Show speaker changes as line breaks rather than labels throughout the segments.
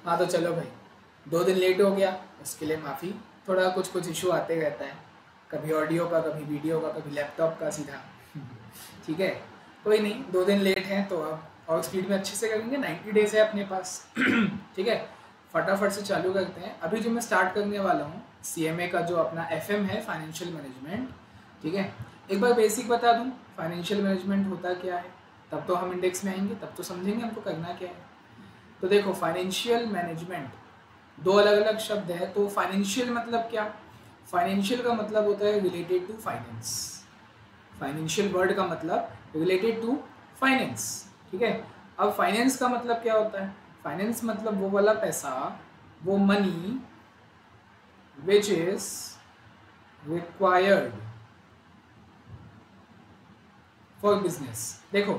हाँ तो चलो भाई, 2 दिन लेट हो गया, उसके लिए माफ़ी। थोड़ा कुछ कुछ इशू आते रहता है, कभी ऑडियो का, कभी वीडियो का, कभी लैपटॉप का सीधा। ठीक है, कोई नहीं, 2 दिन लेट हैं तो अब और स्पीड में अच्छे से करेंगे। 90 डेज है अपने पास। ठीक है, फटाफट से चालू करते हैं। अभी जो मैं स्टार्ट करने वाला हूँ, CMA का जो अपना FM है, फाइनेंशियल मैनेजमेंट। ठीक है, एक बार बेसिक बता दूँ फाइनेंशियल मैनेजमेंट होता क्या है, तब तो हम इंडेक्स में आएंगे, तब तो समझेंगे हमको करना क्या है। तो देखो, फाइनेंशियल मैनेजमेंट 2 अलग अलग शब्द है। तो फाइनेंशियल मतलब क्या? फाइनेंशियल का मतलब होता है related to finance. Financial word का मतलब रिलेटेड टू फाइनेंस। ठीक है, अब फाइनेंस का मतलब क्या होता है? फाइनेंस मतलब वो वाला पैसा, वो money which is required for business. देखो,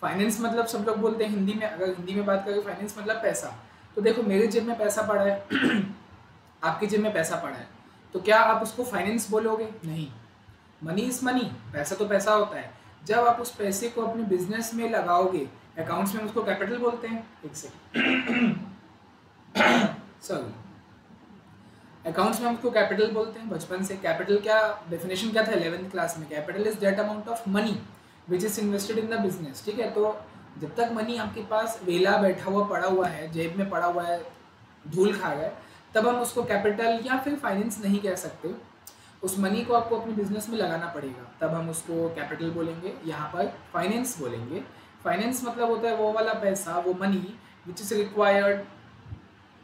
फाइनेंस मतलब सब लोग बोलते हैं हिंदी में, अगर हिंदी में बात करें फाइनेंस मतलब पैसा। तो देखो, मेरे जेब में पैसा पड़ा है, आपके जेब में पैसा पड़ा है, तो क्या आप उसको फाइनेंस बोलोगे? नहीं। मनी इज मनी, पैसा तो पैसा होता है। जब आप उस पैसे को अपने बिजनेस में लगाओगे, अकाउंट्स में उसको कैपिटल बोलते हैं। एक सेकंड, सॉरी, अकाउंट्स में हम उसको कैपिटल बोलते हैं बचपन से। कैपिटल क्या डेफिनेशन क्या था 11th क्लास में? Capital is that amount of money which is invested in the business. ठीक है, तो जब तक मनी आपके पास वेला बैठा हुआ पड़ा हुआ है, जेब में पड़ा हुआ है, धूल खा गए, तब हम उसको कैपिटल या फिर फाइनेंस नहीं कह सकते। उस मनी को आपको अपने बिजनेस में लगाना पड़ेगा, तब हम उसको कैपिटल बोलेंगे, यहाँ पर फाइनेंस बोलेंगे। फाइनेंस मतलब होता है वो वाला पैसा, वो money which is required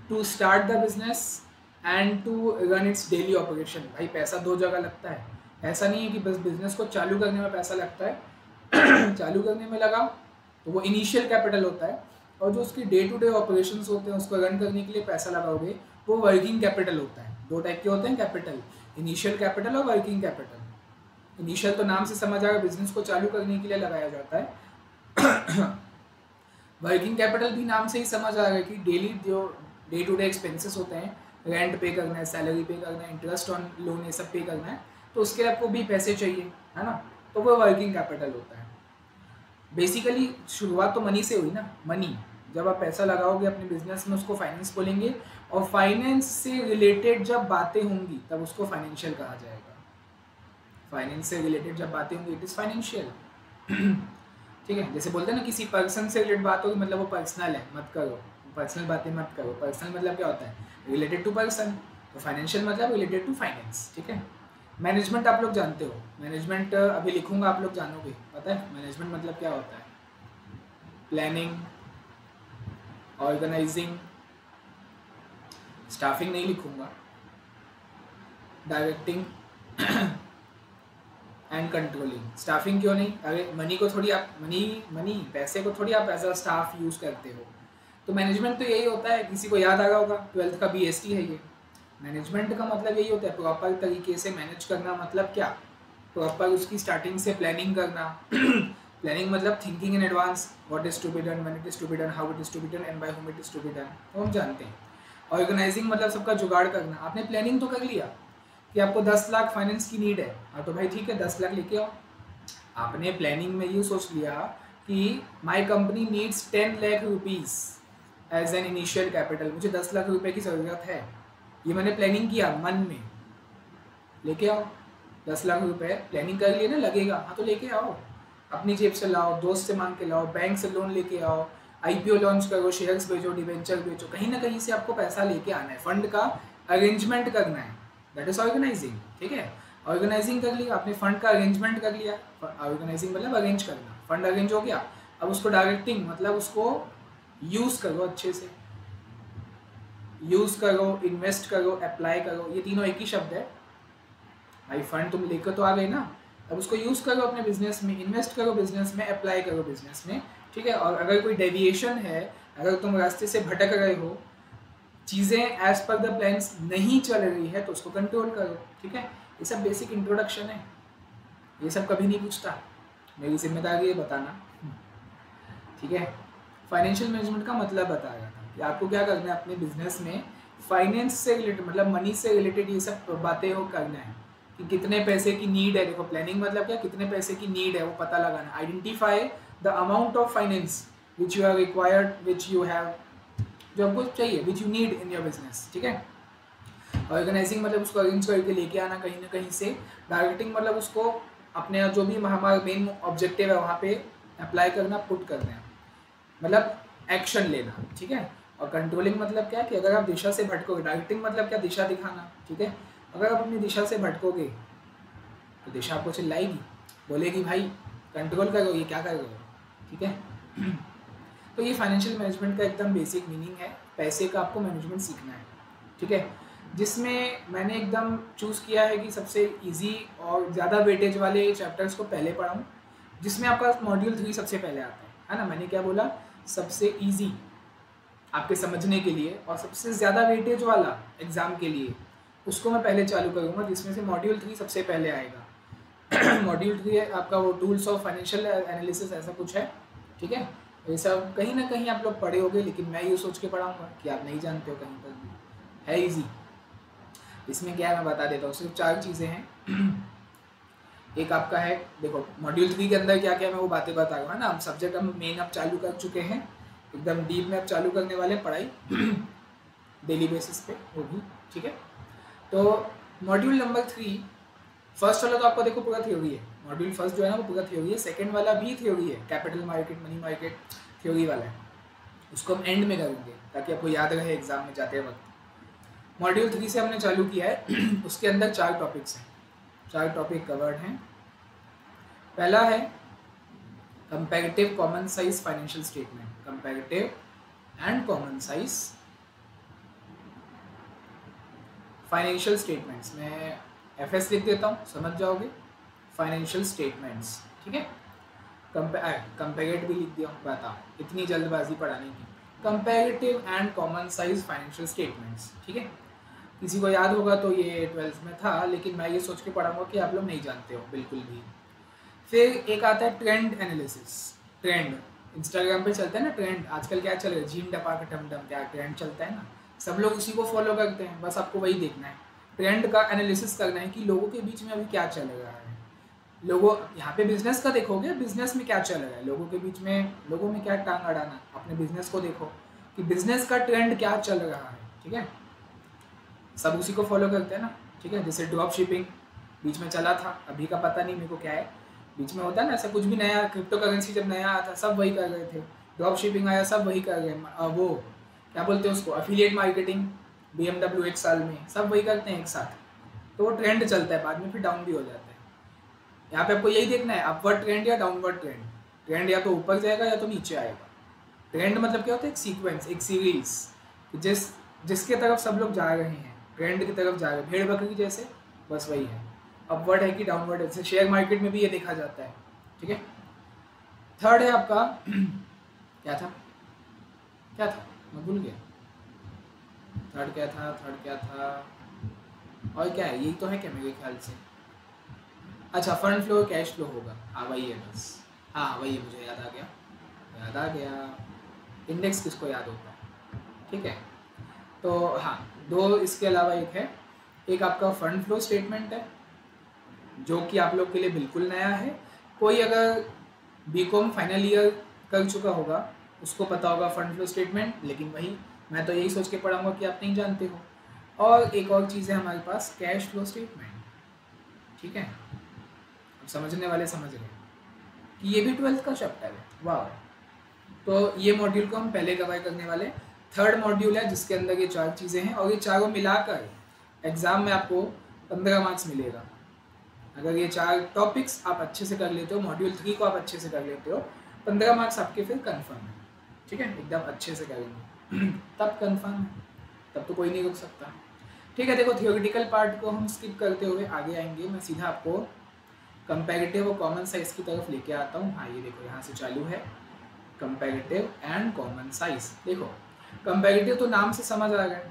to start the business and to run its daily operation. भाई पैसा 2 जगह लगता है, ऐसा नहीं है कि बस बिजनेस को चालू करने में पैसा लगता है। चालू करने में लगा तो वो इनिशियल कैपिटल होता है, और जो उसकी डे टू डे ऑपरेशंस होते हैं उसको रन करने के लिए पैसा लगाओगे, वो वर्किंग कैपिटल होता है। 2 टाइप के होते हैं कैपिटल, इनिशियल कैपिटल और वर्किंग कैपिटल। इनिशियल तो नाम से समझ आएगा, बिजनेस को चालू करने के लिए लगाया जाता है। वर्किंग कैपिटल भी नाम से ही समझ आ रहा है कि डेली जो डे टू डे एक्सपेंसेस होते हैं, रेंट पे करना है, सैलरी पे करना है, इंटरेस्ट ऑन लोन, ये सब पे करना है, तो उसके लिए आपको भी पैसे चाहिए, है ना, तो वो वर्किंग कैपिटल होता है। बेसिकली शुरुआत तो मनी से हुई ना। मनी, जब आप पैसा लगाओगे अपने बिजनेस में, उसको फाइनेंस बोलेंगे, और फाइनेंस से रिलेटेड जब बातें होंगी तब उसको फाइनेंशियल कहा जाएगा। फाइनेंस से रिलेटेड जब बातें होंगी इट इज़ फाइनेंशियल। ठीक है, जैसे बोलते हैं ना, किसी पर्सन से रिलेटेड बात होगी मतलब वो पर्सनल है, मत करो, पर्सनल बातें मत करो। पर्सनल मतलब क्या होता है? Related to person. तो फाइनेंशियल मतलब रिलेटेड टू फाइनेंस। ठीक है, मैनेजमेंट आप लोग जानते हो, मैनेजमेंट अभी लिखूंगा, आप लोग जानोगे। पता है मैनेजमेंट मतलब क्या होता है? प्लानिंग, ऑर्गेनाइजिंग, स्टाफिंग नहीं लिखूंगा, डायरेक्टिंग एंड कंट्रोलिंग। स्टाफिंग क्यों नहीं? अरे मनी को थोड़ी आप मनी पैसे को थोड़ी आप एज अ स्टाफ यूज़ करते हो। तो मैनेजमेंट तो यही होता है, किसी को याद आ रहा होगा, 12th का BST है ये। मैनेजमेंट का मतलब यही होता है, प्रॉपर तरीके से मैनेज करना। मतलब क्या? प्रॉपर उसकी स्टार्टिंग से प्लानिंग करना। प्लानिंग मतलब thinking in advance, what is to be done, when it is to be done, how it is to be done and by whom it is to be done, तो हम जानते हैं। Organising मतलब सबका जुगाड़ करना। आपने प्लानिंग तो कर लिया कि आपको 10 लाख फाइनेंस की नीड है, हाँ तो भाई ठीक है 10 लाख लेके आओ। आपने प्लानिंग में ये सोच लिया कि my company needs 10 lakh rupees as an initial capital, मुझे 10 लाख रुपए की ज़रूरत है, ये मैंने प्लानिंग किया मन में, लेके आओ 10 लाख रुपए। प्लानिंग कर लिए ना, लगेगा, हाँ तो लेके आओ, अपनी जेब से लाओ, दोस्त से मांग के लाओ, बैंक से लोन लेके आओ, IPO लॉन्च करो, शेयर्स बेचो, डिवेंचर बेचो, कहीं ना कहीं से आपको पैसा लेके आना है, फंड का अरेंजमेंट करना है, दैट इज ऑर्गेनाइजिंग। ठीक है, ऑर्गेनाइजिंग कर लिया आपने, फंड का अरेंजमेंट कर लिया। ऑर्गेनाइजिंग मतलब अरेंज करना, फंड अरेंज हो गया, अब उसको डायरेक्टिंग मतलब उसको यूज़ करो, अच्छे से यूज़ करो, इन्वेस्ट करो, अप्लाई करो, ये तीनों एक ही शब्द है भाई। फंड तुम लेकर तो आ गए ना, अब उसको यूज़ करो अपने बिजनेस में, इन्वेस्ट करो बिजनेस में, अप्लाई करो बिजनेस में। ठीक है, और अगर कोई डेविएशन है, अगर तुम रास्ते से भटक रहे हो, चीज़ें एज पर द प्लान्स नहीं चल रही है, तो उसको कंट्रोल करो। ठीक है, ये सब बेसिक इंट्रोडक्शन है, ये सब कभी नहीं पूछता, मेरी जिम्मेदारी है बताना। ठीक है, फाइनेंशियल मैनेजमेंट का मतलब बता रहा था कि आपको क्या करना है अपने बिजनेस में, फाइनेंस से रिलेटेड मतलब मनी से रिलेटेड ये सब बातें हो करना है कि कितने पैसे की नीड है। देखो प्लानिंग मतलब क्या, कितने पैसे की नीड है वो पता लगाना। Identify the amount of finance which you have required, which you have जो आपको चाहिए, which you need in your business, ठीक है। ऑर्गेनाइजिंग मतलब उसको अरेंज करके लेके आना कहीं ना कहीं से। टारगेटिंग मतलब उसको अपने जो भी हमारा मेन ऑब्जेक्टिव है वहाँ पे अप्लाई करना, पुट करना, मतलब एक्शन लेना, ठीक है। और कंट्रोलिंग मतलब क्या है कि अगर आप दिशा से भटकोगे, टारगेटिंग मतलब क्या, दिशा दिखाना, ठीक है। अगर आप अपनी दिशा से भटकोगे तो दिशा आपको चिल्लाएगी, बोलेगी भाई कंट्रोल करो, ये क्या कर रहे हो, ठीक है। तो ये फाइनेंशियल मैनेजमेंट का एकदम बेसिक मीनिंग है, पैसे का आपको मैनेजमेंट सीखना है, ठीक है। जिसमें मैंने एकदम चूज़ किया है कि सबसे इजी और ज़्यादा वेटेज वाले चैप्टर्स को पहले पढ़ाऊँ, जिसमें आपका मॉड्यूल 3 सबसे पहले आता है ना। मैंने क्या बोला, सबसे इजी आपके समझने के लिए और सबसे ज़्यादा वेटेज वाला एग्ज़ाम के लिए उसको मैं पहले चालू करूँगा, जिसमें से मॉड्यूल 3 सबसे पहले आएगा। मॉड्यूल 3 है आपका वो टूल्स ऑफ फाइनेंशियल एनालिसिस, ऐसा कुछ है, ठीक है। ये सब कहीं ना कहीं आप लोग पढ़े होगे, लेकिन मैं ये सोच के पढ़ाऊँगा कि आप नहीं जानते हो कहीं पर भी, है ईजी। इसमें क्या है मैं बता देता हूँ, सिर्फ 4 चीज़ें हैं। एक आपका है, देखो मॉड्यूल 3 के अंदर क्या क्या मैं वो बातें बता रहा हूँ ना। हम सब्जेक्ट हम मेन अब चालू कर चुके हैं, एकदम डीप में अब चालू करने वाले पढ़ाई डेली बेसिस पे, वो भी ठीक है। तो मॉड्यूल नंबर 3 फर्स्ट वाला तो आपको देखो पूरा थ्योरी है, मॉड्यूल फर्स्ट जो है ना वो पूरा थ्योरी है। सेकंड वाला भी थ्योरी है, capital market, money market theory वाला है, उसको हम एंड में करेंगे ताकि आपको याद रहे एग्जाम में जाते वक्त। मॉड्यूल 3 से हमने चालू किया है उसके अंदर 4 टॉपिक्स हैं, 4 टॉपिक कवर्ड हैं। पहला है comparative common size financial statement, comparative and common size financial statements. मैं एफएस लिख देता हूँ, समझ जाओगे, फाइनेंशियल स्टेटमेंट्स, ठीक है। कंपेरेट भी लिख दिया हूँ, बताओ इतनी जल्दबाजी पढ़ाने की। Comparative and common size financial statements, ठीक है। किसी को याद होगा तो ये 12th में था, लेकिन मैं ये सोच के पढ़ाऊंगा कि आप लोग नहीं जानते हो बिल्कुल भी। फिर एक आता है ट्रेंड एनालिसिस। ट्रेंड इंस्टाग्राम पे चलता है ना, ट्रेंड आजकल क्या चल रहा है, जीन डपा का टम टम, क्या ट्रेंड चलता है ना, सब लोग उसी को फॉलो करते हैं, बस आपको वही देखना है। ट्रेंड का एनालिसिस करना है कि लोगों के बीच में अभी क्या चल रहा है। लोगों यहाँ पे बिजनेस का देखोगे, बिजनेस में क्या चल रहा है, लोगों के बीच में, लोगों में क्या टांग अड़ाना, अपने बिजनेस को देखो कि बिजनेस का ट्रेंड क्या चल रहा है, ठीक है। सब उसी को फॉलो करते हैं ना, ठीक है। जैसे ड्रॉप शिपिंग बीच में चला था, अभी का पता नहीं मेरे को क्या है, बीच में होता है ना ऐसा कुछ भी नया, क्रिप्टो करेंसी जब नया आया था सब वही कर रहे थे, ड्रॉप शिपिंग आया सब वही कर रहे। वो क्या बोलते हैं उसको, एफिलिएट मार्केटिंग, BMW एक साल में सब वही करते हैं एक साथ, तो वो ट्रेंड चलता है, बाद में फिर डाउन भी हो जाता है। यहाँ पे आपको यही देखना है, अपवर्ड ट्रेंड या डाउनवर्ड ट्रेंड। ट्रेंड या तो ऊपर जाएगा या तो नीचे आएगा। ट्रेंड मतलब क्या होता है, एक सीक्वेंस, एक सीरीज, जिसके तरफ सब लोग जा रहे हैं, ट्रेंड की तरफ जा रहे हैं, भेड़ बकरी जैसे, बस वही है। अपवर्ड है कि डाउनवर्ड है, जैसे शेयर मार्केट में भी ये देखा जाता है, ठीक है। थर्ड है आपका क्या था, मैं भूल गया। थर्ड क्या था और क्या है, यही तो है क्या मेरे ख्याल से। अच्छा, फंड फ्लो कैश फ्लो होगा, हाँ वही है बस, हाँ वही है, मुझे याद आ गया। इंडेक्स किसको याद होता है, ठीक है। तो हाँ, 2 इसके अलावा एक आपका फंड फ्लो स्टेटमेंट है, जो कि आप लोग के लिए बिल्कुल नया है। कोई अगर बीकॉम फाइनल ईयर कर चुका होगा उसको पता होगा फंड फ्लो स्टेटमेंट, लेकिन वही मैं तो यही सोच के पढ़ाऊँगा कि आप नहीं जानते हो। और एक और चीज़ है हमारे पास, कैश फ्लो स्टेटमेंट, ठीक है। अब समझने वाले समझ रहे कि ये भी 12th का चैप्टर है, वाह। तो ये मॉड्यूल को हम पहले कवर करने वाले। थर्ड मॉड्यूल है जिसके अंदर ये 4 चीज़ें हैं, और ये चारों मिलाकर एग्ज़ाम में आपको 15 मार्क्स मिलेगा। अगर ये 4 टॉपिक्स आप अच्छे से कर लेते हो, मॉड्यूल 3 को आप अच्छे से कर लेते हो, 15 मार्क्स आपके फिर कंफर्म है, ठीक है। एकदम अच्छे से करेंगे तब कंफर्म है, तब तो कोई नहीं रुक सकता, ठीक है। देखो थियोरेटिकल पार्ट को हम स्किप करते हुए आगे आएंगे, मैं सीधा आपको कंपैरेटिव और कॉमन साइज की तरफ लेके आता हूँ। हाँ ये देखो यहाँ से चालू है, कंपैरेटिव एंड कॉमन साइज। देखो कंपैरेटिव तो नाम से समझ आ गए,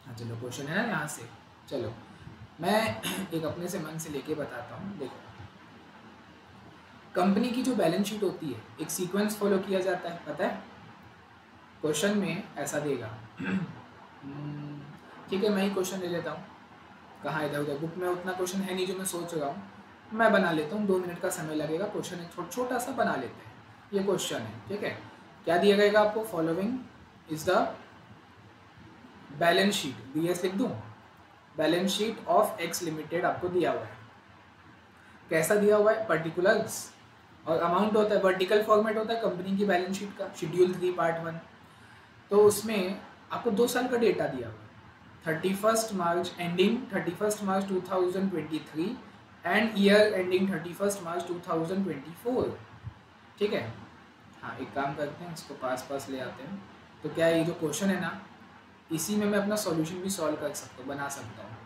हाँ चलो क्वेश्चन है ना यहाँ से, चलो मैं एक अपने से मन से लेके बताता हूँ। देखो कंपनी की जो बैलेंस शीट होती है, एक सीक्वेंस फॉलो किया जाता है, पता है। क्वेश्चन में ऐसा देगा ठीक है, मैं ही क्वेश्चन ले लेता हूँ, कहाँ इधर उधर बुक में उतना क्वेश्चन है नहीं जो मैं सोच रहा हूँ, मैं बना लेता हूँ, 2 मिनट का समय लगेगा। क्वेश्चन एक छोटा सा बना लेते हैं, ये क्वेश्चन है, ठीक है। क्या दिया गएगा आपको, following is the balance sheet, BS लिख दूँ, balance sheet of X limited आपको दिया हुआ है। कैसा दिया हुआ है? पर्टिकुलर्स और अमाउंट होता है, वर्टिकल फॉर्मेट होता है कंपनी की बैलेंस शीट का, शेड्यूल 3 पार्ट 1। तो उसमें आपको 2 साल का डेटा दिया हुआ है, 31 March ending 31 March 2023 and year ending 31 March 2024। ठीक है। हाँ, एक काम करते हैं, इसको पास ले आते हैं। तो क्या ये जो क्वेश्चन है ना, इसी में मैं अपना सॉल्यूशन भी सॉल्व कर सकता हूँ, बना सकता हूँ।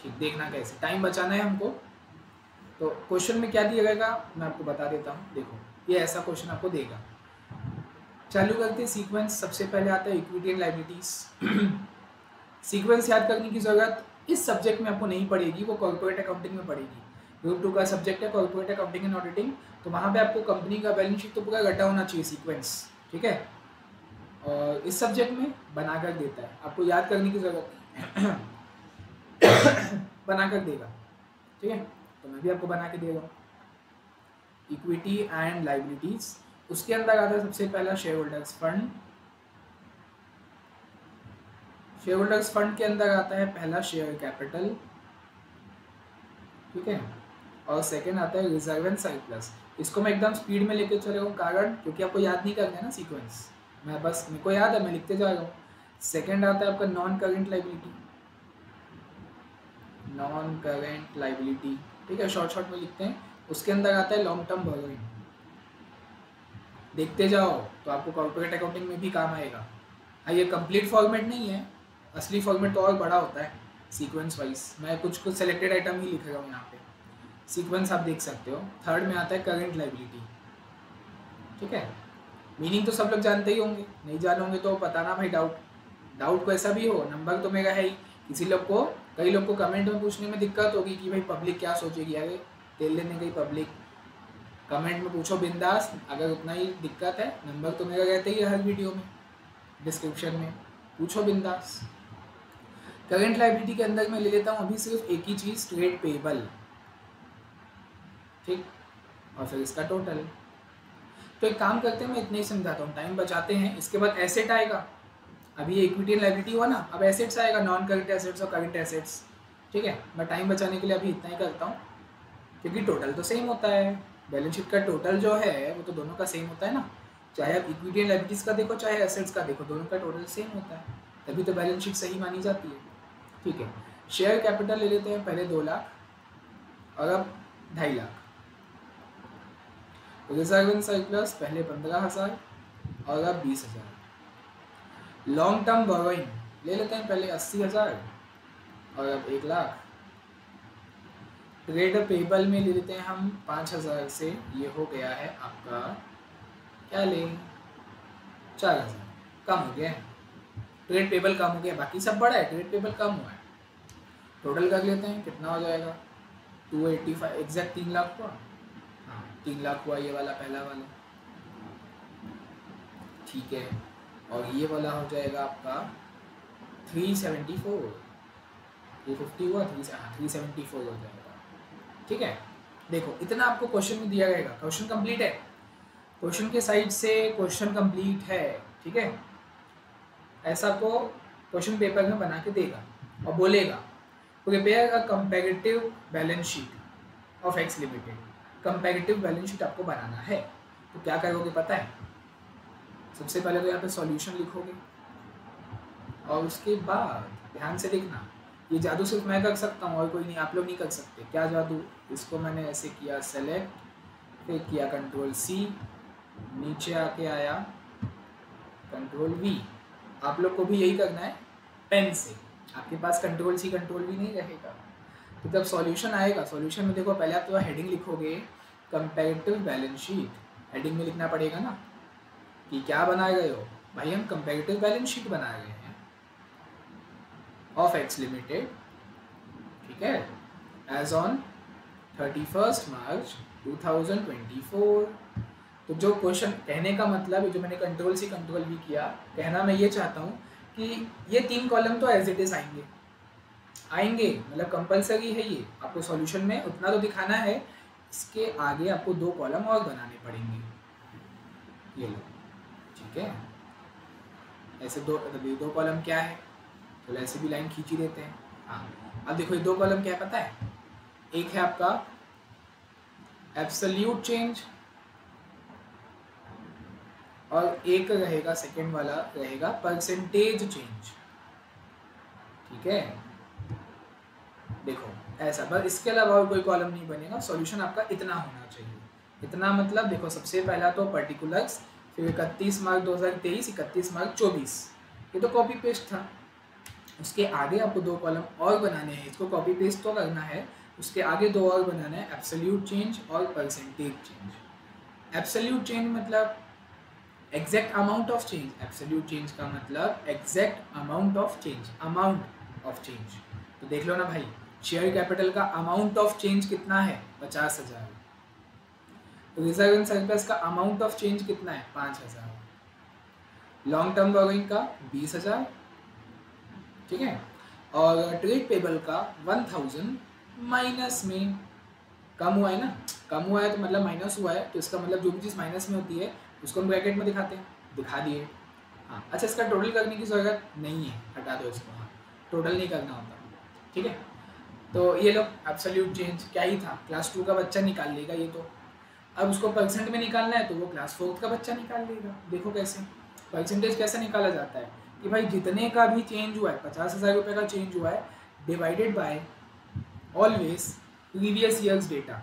ठीक, देखना कैसे, टाइम बचाना है हमको। तो क्वेश्चन में क्या दिया जाएगा मैं आपको बता देता हूँ। देखो, ये ऐसा क्वेश्चन आपको देगा। चालू करते हैं सीक्वेंस। सबसे पहले आता है इक्विटी एंड लायबिलिटीज। सीक्वेंस याद करने की ज़रूरत इस सब्जेक्ट में आपको नहीं पड़ेगी, वो कॉर्पोरेट अकाउंटिंग में पड़ेगी। ग्रुप 2 का सब्जेक्ट है कॉर्पोरेट अकाउंटिंग एंड ऑडिटिंग, तो वहाँ पे आपको कंपनी का बैलेंस शीट तो पूरा रटा होना चाहिए सीक्वेंस। ठीक है। और इस सब्जेक्ट में बना कर देता है, आपको याद करने की ज़रूरत नहीं बना कर देगा। ठीक है, तो मैं भी आपको बना के दे रहा हूँ। इक्विटी एंड लायबिलिटीज, उसके अंदर आता है सबसे पहला share holders fund. Share holders fund के अंदर आता है पहला शेयर कैपिटल। ठीक है। और सेकंड आता है रिजर्व एंड सरप्लस। इसको मैं एकदम स्पीड में लेके चले हूँ, कारण क्योंकि आपको याद नहीं करना है ना सीक्वेंस, मैं बस मेरे को याद है, मैं लिखते जा रहा हूँ। सेकंड आता है आपका non current liability, non current liability. ठीक है, शॉर्ट में लिखते हैं। उसके अंदर आता है लॉन्ग टर्म बोरोइंग। देखते जाओ तो आपको कॉर्पोरेट अकाउंटिंग में भी काम आएगा। हाँ, ये कंप्लीट फॉर्मेट नहीं है, असली फॉर्मेट तो और बड़ा होता है सीक्वेंस वाइज। मैं कुछ सेलेक्टेड आइटम ही लिख रहा हूँ यहाँ पे, सीक्वेंस आप देख सकते हो। थर्ड में आता है करेंट लायबिलिटी। ठीक है, मीनिंग तो सब लोग जानते ही होंगे, नहीं जाने होंगे तो बताना भाई। डाउट कैसा भी हो, नंबर तो मेरा है ही। कई लोग को कमेंट में पूछने में दिक्कत होगी कि भाई पब्लिक क्या सोचेगी, अरे तेल लेने गई पब्लिक। कमेंट में पूछो बिंदास, अगर उतना ही दिक्कत है, नंबर तो मेरा रहता ही है हर वीडियो में, डिस्क्रिप्शन में, पूछो बिंदास। करंट लायबिलिटी के अंदर मैं ले लेता हूँ अभी सिर्फ एक ही चीज़, ट्रेड पेबल। ठीक, और फिर इसका टोटल। तो एक काम करते हैं, मैं इतने ही समझाता हूँ, टाइम बचाते हैं। इसके बाद एसेट आएगा। अभी इक्विटी एंड लायबिलिटी हुआ ना, अब एसेट्स आएगा, नॉन करंट एसेट्स और करंट एसेट्स। ठीक है, मैं टाइम बचाने के लिए अभी इतना ही करता हूँ, क्योंकि टोटल तो सेम होता है। बैलेंस शीट का टोटल जो है वो तो दोनों का सेम होता है ना, चाहे आप इक्विटी एंड लायबिलिटीज़ का देखो चाहे एसेट्स का देखो, दोनों का टोटल सेम होता है, तभी तो बैलेंस शीट सही मानी जाती है। ठीक है, शेयर कैपिटल ले लेते हैं, पहले 2 लाख और अब 2.5 लाख। रिजर्व एंड सरप्लस पहले 15,000 और अब 20,000। लॉन्ग टर्म बोरोइंग ले लेते हैं, पहले 80,000 और अब 1 लाख। ट्रेड पेबल में ले लेते हैं हम 5,000 से, ये हो गया है आपका, क्या लें, 4,000। कम हो गया है, ट्रेड पेबल कम हो गया, बाकी सब बड़ा है, ट्रेड पेबल कम हुआ है। टोटल कर लेते हैं, कितना हो जाएगा, 285, एग्जैक्ट 3 लाख हुआ। हाँ, 3 लाख हुआ ये वाला, पहला वाला। ठीक है, और ये वाला हो जाएगा आपका 374, ये 50 हुआ, 374 हो जाएगा। ठीक है, देखो इतना आपको क्वेश्चन में दिया रहेगा, क्वेश्चन कंप्लीट है, क्वेश्चन के साइड से क्वेश्चन कंप्लीट है। ठीक है, ऐसा को क्वेश्चन पेपर में बना के देगा और बोलेगा prepare a comparative balance sheet of X limited. Comparative balance sheet आपको बनाना है, तो क्या करोगे पता है? सबसे पहले तो यहाँ पे सॉल्यूशन लिखोगे और उसके बाद ध्यान से देखना, ये जादू सिर्फ मैं कर सकता हूँ और कोई नहीं, आप लोग नहीं कर सकते। क्या जादू? इसको मैंने ऐसे किया सेलेक्ट, फिर किया कंट्रोल सी, नीचे आके आया कंट्रोल वी। आप लोग को भी यही करना है पेन से, आपके पास कंट्रोल सी कंट्रोल वी नहीं रहेगा। तो जब सॉल्यूशन आएगा, सॉल्यूशन में देखो पहले आप तो हेडिंग लिखोगे कंपैरेटिव बैलेंस शीट, हेडिंग में लिखना पड़ेगा ना कि क्या बना रहे हो भाई, हम कंपैरेटिव बैलेंस शीट बना रहे हैं ऑफ एक्स लिमिटेड। ठीक है, एज ऑन 31 मार्च 2024। तो जो क्वेश्चन कहने का मतलब, जो मैंने कंट्रोल सी कंट्रोल भी किया, कहना मैं ये चाहता हूँ कि ये 3 कॉलम तो एज इट इज आएंगे, मतलब कंपलसरी है ये, आपको सॉल्यूशन में उतना तो दिखाना है। इसके आगे आपको 2 कॉलम और बनाने पड़ेंगे, ये लो। ठीक है, ऐसे दो कॉलम क्या है, तो ऐसे भी लाइन खींच ही देते हैं। हाँ, अब देखो ये दो कॉलम क्या है पता है, एक है आपका एब्सोल्यूट चेंज और एक रहेगा सेकेंड वाला रहेगा परसेंटेज चेंज। ठीक है, देखो ऐसा, बस इसके अलावा और कोई कॉलम नहीं बनेगा। सॉल्यूशन आपका इतना होना चाहिए। इतना मतलब देखो सबसे पहला तो पर्टिकुलर्स, फिर 31 मार्च 2023, 31 मार्च 24, ये तो कॉपी पेस्ट था। उसके आगे आपको दो कॉलम और बनाने हैं, इसको कॉपी पेस्ट तो करना है, उसके आगे दो और बनाना है, एब्सोल्यूट चेंज और परसेंटेज चेंज। एब्सोल्यूट चेंज मतलब exact amount of change, absolute change का मतलब exact amount of change, amount of change. तो देख लो ना भाई, शेयर कैपिटल का अमाउंट ऑफ चेंज कितना है 50,000, रिजर्व एंड सरप्लस का अमाउंट ऑफ चेंज कितना है 5,000, लॉन्ग टर्म बोरोइंग का 20,000, ठीक है, और ट्रेड पेबल का 1000 माइनस में कम हुआ है ना, कम हुआ है तो मतलब माइनस हुआ है, तो इसका मतलब जो भी चीज़ माइनस में होती है उसको हम ब्रैकेट में दिखाते हैं, दिखा दिए। हाँ, अच्छा इसका टोटल करने की ज़रूरत नहीं है, हटा दो इसको। हाँ, टोटल नहीं करना होता, ठीक है। तो ये लो एब्सोल्यूट चेंज क्या ही था, क्लास 2 का बच्चा निकाल लेगा ये तो। अब उसको परसेंट में निकालना है तो वो क्लास 4 का बच्चा निकाल लेगा। देखो कैसे परसेंटेज कैसे निकाला जाता है कि भाई जितने का भी चेंज हुआ है, 50,000 रुपये का चेंज हुआ है, divided by always previous years data.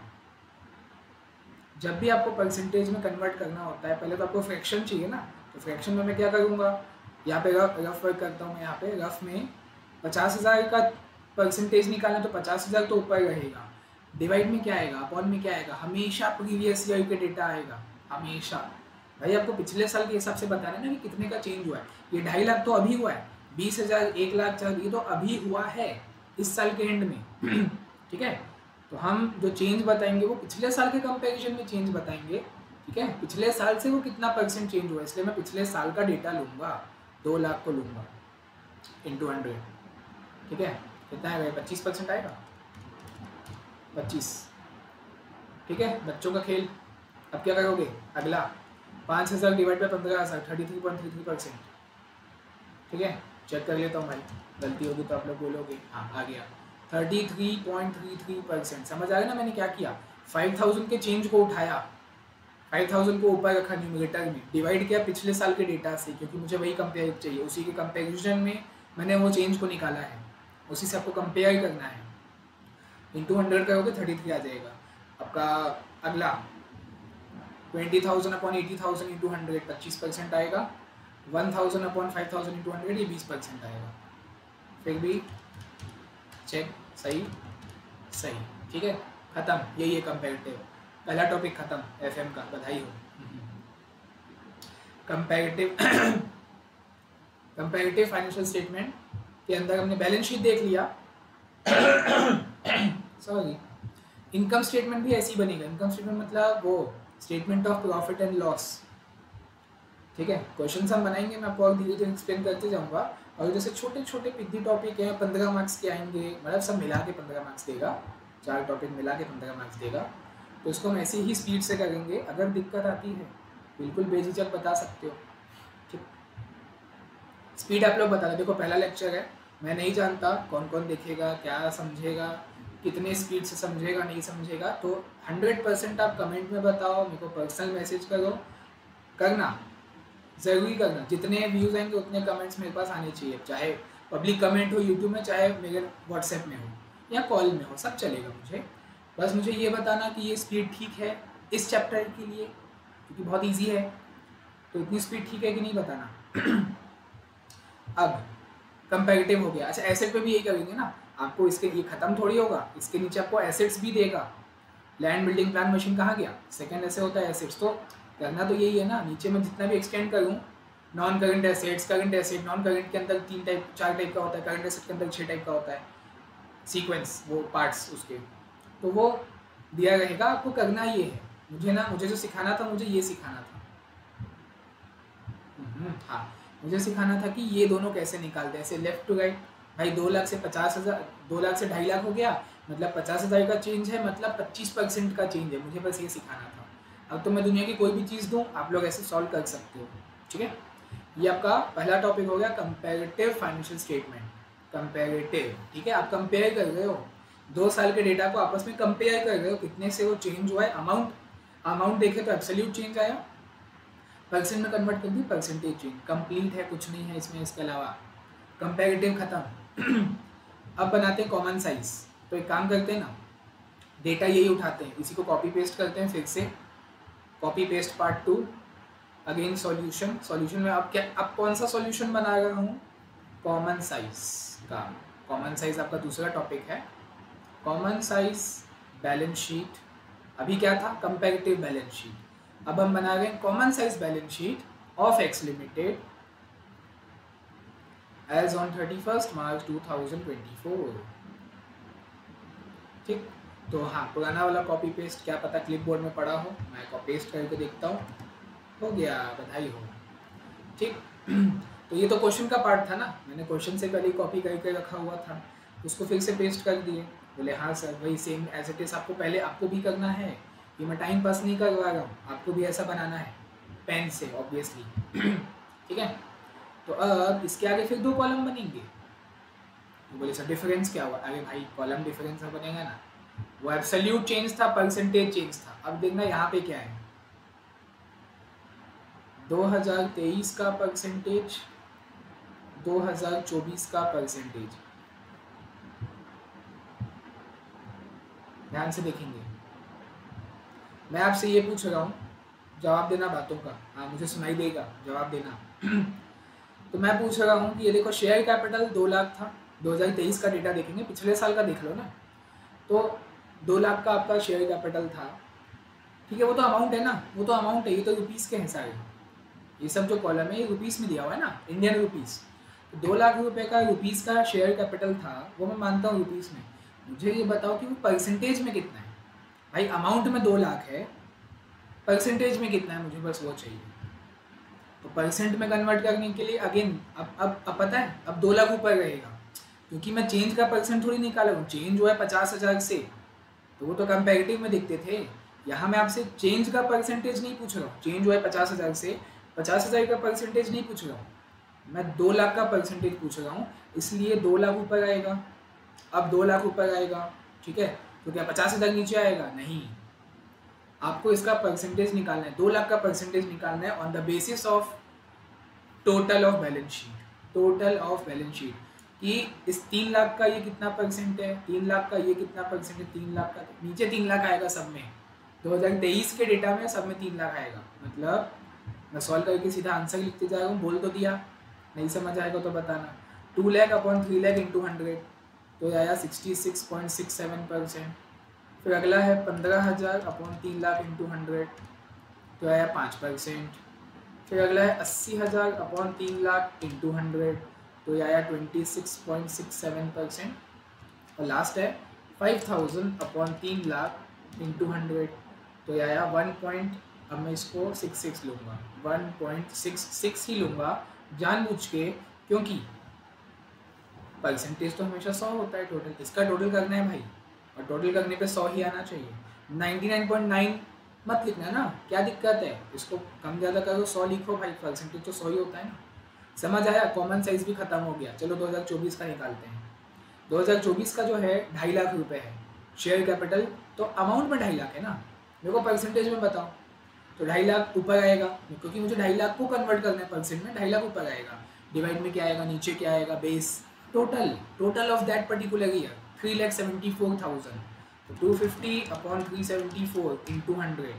जब भी आपको परसेंटेज में कन्वर्ट करना होता है, पहले तो आपको फ्रैक्शन चाहिए ना, तो फ्रैक्शन में मैं क्या करूँगा, यहाँ पे रफ वर्क करता हूँ मैं, यहाँ पे रफ में 50,000 का परसेंटेज निकालना तो 50,000 तो ऊपर रहेगा, डिवाइड में क्या आएगा, अपॉन में क्या आएगा, हमेशा प्रीवियस ईयर के डेटा आएगा, हमेशा। भाई आपको पिछले साल के हिसाब से बताना है ना कि कितने का चेंज हुआ है। ये 2.5 लाख तो अभी हुआ है, 20,000, 1 लाख 4, ये तो अभी हुआ है इस साल के एंड में ठीक है। तो हम जो चेंज बताएंगे वो पिछले साल के कंपैरिजन में चेंज बताएंगे, ठीक है, पिछले साल से वो कितना परसेंट चेंज हुआ है, इसलिए मैं पिछले साल का डेटा लूँगा, 2 लाख को लूँगा इंटू 100, ठीक है, कितना है भाई 25% आएगा, 25, ठीक है। बच्चों का खेल। अब क्या करोगे, अगला 5,000 डिवाइड बाय 15,000, 33.33%, ठीक है। चेक कर लेता हूँ भाई, गलती होगी तो आप लोग बोलोगे। हाँ आ गया 33.33%। समझ आ गया ना मैंने क्या किया, 5,000 के चेंज को उठाया, 5,000 को ऊपर रखा न्यूमरेटर में, डिवाइड किया पिछले साल के डेटा से, क्योंकि मुझे वही कंपेयर चाहिए, उसी के कंपेरिजन में मैंने वो चेंज को निकाला है, उसी से आपको कंपेयर करना है। इंटू 100 करोगे 33 आ जाएगा आपका। अगला 20,000 अपॉन 80,000 इंटू 100, 25% आएगा। 1,000 अपॉन 5,000 इंटू 100, ये 20% आएगा। फिर भी चेक, सही सही, ठीक है, खत्म। यही है कंपैरेटिव, पहला टॉपिक खत्म एफएम का, बधाई हो। कंपैरेटिव कंपैरेटिव फाइनेंशियल स्टेटमेंट के अंदर हमने बैलेंस शीट देख लिया सॉरी, इनकम स्टेटमेंट भी ऐसी बनेगा। इनकम स्टेटमेंट मतलब वो statement of profit and loss, ठीक है। क्वेश्चन हम बनाएंगे, मैं आपको और धीरे धीरे एक्सप्लेन करते जाऊंगा। और जैसे छोटे छोटे पिद्दी टॉपिक हैं, 15 मार्क्स के आएंगे, मतलब सब मिला के 15 मार्क्स देगा, 4 टॉपिक मिला के 15 मार्क्स देगा। तो इसको हम ऐसे ही स्पीड से करेंगे। अगर दिक्कत आती है बिल्कुल बेझिझक बता सकते हो, ठीक। स्पीड आप लोग बता दो। देखो पहला लेक्चर है, मैं नहीं जानता कौन कौन देखेगा, क्या समझेगा, कितने स्पीड से समझेगा नहीं समझेगा, तो 100% आप कमेंट में बताओ, मेरे को पर्सनल मैसेज करो, करना ज़रूरी करना। जितने व्यूज़ आएंगे उतने कमेंट्स मेरे पास आने चाहिए, चाहे पब्लिक कमेंट हो यूट्यूब में, चाहे मेरे व्हाट्सएप में हो या कॉल में हो, सब चलेगा मुझे। बस मुझे ये बताना कि ये स्पीड ठीक है इस चैप्टर के लिए, क्योंकि बहुत इजी है, तो इतनी स्पीड ठीक है कि नहीं बताना। अब कंपैरेटिव हो गया। अच्छा एसेट पे भी यही करेंगे ना, आपको इसके ये ख़त्म थोड़ी होगा, इसके नीचे आपको एसेट्स भी देगा। लैंड, बिल्डिंग, प्लान, मशीन कहाँ गया, सेकंड ऐसे होता है एसेट्स। तो करना तो यही है ना, नीचे में जितना भी एक्सटेंड करूँ, non current assets, current asset, non current के अंदर 4 टाइप का होता है, करंट एसेट के अंदर 6 टाइप का होता है, सीक्वेंस वो पार्ट्स उसके, तो वो दिया रहेगा। आपको करना ये है, मुझे जो सिखाना था, मुझे ये सिखाना था। हाँ, मुझे सिखाना था कि ये दोनों कैसे निकालते हैं, ऐसे लेफ्ट टू राइट। भाई 2 लाख से 50,000, 2 लाख से 2.5 लाख हो गया, मतलब 50,000 का चेंज है, मतलब 25% का चेंज है। मुझे बस ये सिखाना था। अब तो मैं दुनिया की कोई भी चीज़ दूँ, आप लोग ऐसे सॉल्व कर सकते हो, ठीक है। ये आपका पहला टॉपिक हो गया कंपैरेटिव फाइनेंशियल स्टेटमेंट। कंपैरेटिव, ठीक है, आप कंपेयर कर रहे हो 2 साल के डेटा को आपस में कंपेयर कर रहे हो, कितने से वो चेंज हुआ है। अमाउंट देखे तो एब्सोल्यूट चेंज आया, परसेंट में कन्वर्ट कर दी परसेंटेज चेंज। कंप्लीट है, कुछ नहीं है इसमें इसके अलावा। कंपैरेटिव खत्म। अब बनाते हैं कॉमन साइज। तो एक काम करते हैं ना, डेटा यही उठाते हैं, इसी को कॉपी पेस्ट करते हैं फिर से। Copy paste part 2, again solution में अब कौन सा सॉल्यूशन बना रहा हूँ, कॉमन साइज का। कॉमन साइज आपका दूसरा टॉपिक है। कॉमन साइज बैलेंस शीट, अभी क्या था, कंपैरेटिव बैलेंस शीट। अब हम बना रहे हैं common size balance sheet of X limited as on 31 March 2024। ठीक, तो हाँ, पुराना वाला कॉपी पेस्ट, क्या पता क्लिपबोर्ड में पड़ा हो, मैं कॉपी पेस्ट करके देखता हूँ। हो गया, बधाई हो। ठीक, तो ये तो क्वेश्चन का पार्ट था ना, मैंने क्वेश्चन से पहले कॉपी करके रखा हुआ था, उसको फिर से पेस्ट कर दिए। बोले हाँ सर, वही सेम एज इट इज़ आपको पहले आपको भी करना है, ये मैं टाइम पास नहीं करवा रहा हूँ, आपको भी ऐसा बनाना है पेन से ऑब्वियसली। ठीक है, तो अब इसके आगे फिर 2 कॉलम बनेंगे। तो बोले सर डिफरेंस क्या हुआ, अरे भाई कॉलम डिफरेंस बनेगा ना, वो एब्सोल्यूट चेंज था, परसेंटेज चेंज था। अब देखना यहाँ पे क्या है, 2023 का परसेंटेज, 2024 का परसेंटेज। ध्यान से देखेंगे, मैं आपसे ये पूछ रहा हूँ, जवाब देना बातों का। हाँ, मुझे सुनाई देगा, जवाब देना। तो मैं पूछ रहा हूँ कि ये देखो, शेयर कैपिटल 2 लाख था, 2023 का डेटा देखेंगे, पिछले साल का देख लो ना। तो 2 लाख का आपका शेयर कैपिटल था, ठीक है, वो तो अमाउंट है ना, वो तो अमाउंट है, ये तो रुपीज़ के हिसाब है। ये सब जो कॉलम है ये रुपीज़ में दिया हुआ है ना, इंडियन रुपीज़। तो 2 लाख रुपए का रुपीज़ का शेयर कैपिटल था, वो मैं मानता हूँ रुपीज़ में। मुझे ये बताओ कि वो परसेंटेज में कितना है। भाई अमाउंट में 2 लाख है, परसेंटेज में कितना है, मुझे बस वो चाहिए। तो परसेंट में कन्वर्ट करने के लिए अगेन अब पता है, अब 2 लाख ऊपर रहेगा, क्योंकि मैं चेंज का परसेंट थोड़ी निकाला हूँ। चेंज हुआ है 50,000 से, तो वो तो कंपेरेटिव में दिखते थे। यहाँ मैं आपसे चेंज का परसेंटेज नहीं पूछ रहा हूँ, चेंज हुआ है 50,000 से, 50,000 का परसेंटेज नहीं पूछ रहा हूँ, मैं 2 लाख का परसेंटेज पूछ रहा हूँ, इसलिए 2 लाख ऊपर आएगा। अब 2 लाख ऊपर आएगा, ठीक है, तो क्या 50,000 नीचे आएगा, नहीं। आपको इसका परसेंटेज निकालना है, 2 लाख का परसेंटेज निकालना है on the basis of total of balance sheet. Total of balance sheet कि इस 3 लाख का ये कितना परसेंट है, 3 लाख का ये कितना परसेंट है, 3 लाख का नीचे 3 लाख आएगा सब में। 2023 के डेटा में सब में 3 लाख आएगा। मतलब मैं सॉल्व करके सीधा आंसर लिखते जा रहा हूँ, बोल तो दिया, नहीं समझ आएगा तो बताना। 2 लाख अपॉन 3 लाख इंटू 100, तो आया 66.67%। फिर अगला है 15,000 अपॉन 3 लाख इंटू 100, तो आया 5%। फिर अगला है 80,000 अपॉन 3 लाख इंटू 100, तो आया 26.67%। और लास्ट है 5,000 अपॉन 3 लाख इंटू 100, तो आया 1. अब मैं इसको 66 लूँगा, 1.66 ही लूँगा जानबूझ के, क्योंकि परसेंटेज तो हमेशा 100 होता है टोटल। इसका टोटल करना है भाई, और टोटल करने पे 100 ही आना चाहिए। 99.9 मत लिखना ना, क्या दिक्कत है, इसको कम ज़्यादा करो, 100 लिखो भाई, परसेंटेज तो 100 ही होता है ना। समझ आया, कॉमन साइज भी खत्म हो गया। चलो 2024 का निकालते हैं। 2024 का जो है 2.5 लाख रुपये है शेयर कैपिटल, तो अमाउंट में 2.5 लाख है ना, मेरे को परसेंटेज में बताओ। तो 2.5 लाख ऊपर आएगा, क्योंकि मुझे 2.5 लाख को कन्वर्ट करना है परसेंट में, 2.5 लाख ऊपर आएगा। डिवाइड में क्या आएगा, नीचे क्या आएगा, base. Total of that particular year 3,74,000, तो 250 अपॉन 374 इंटू 100,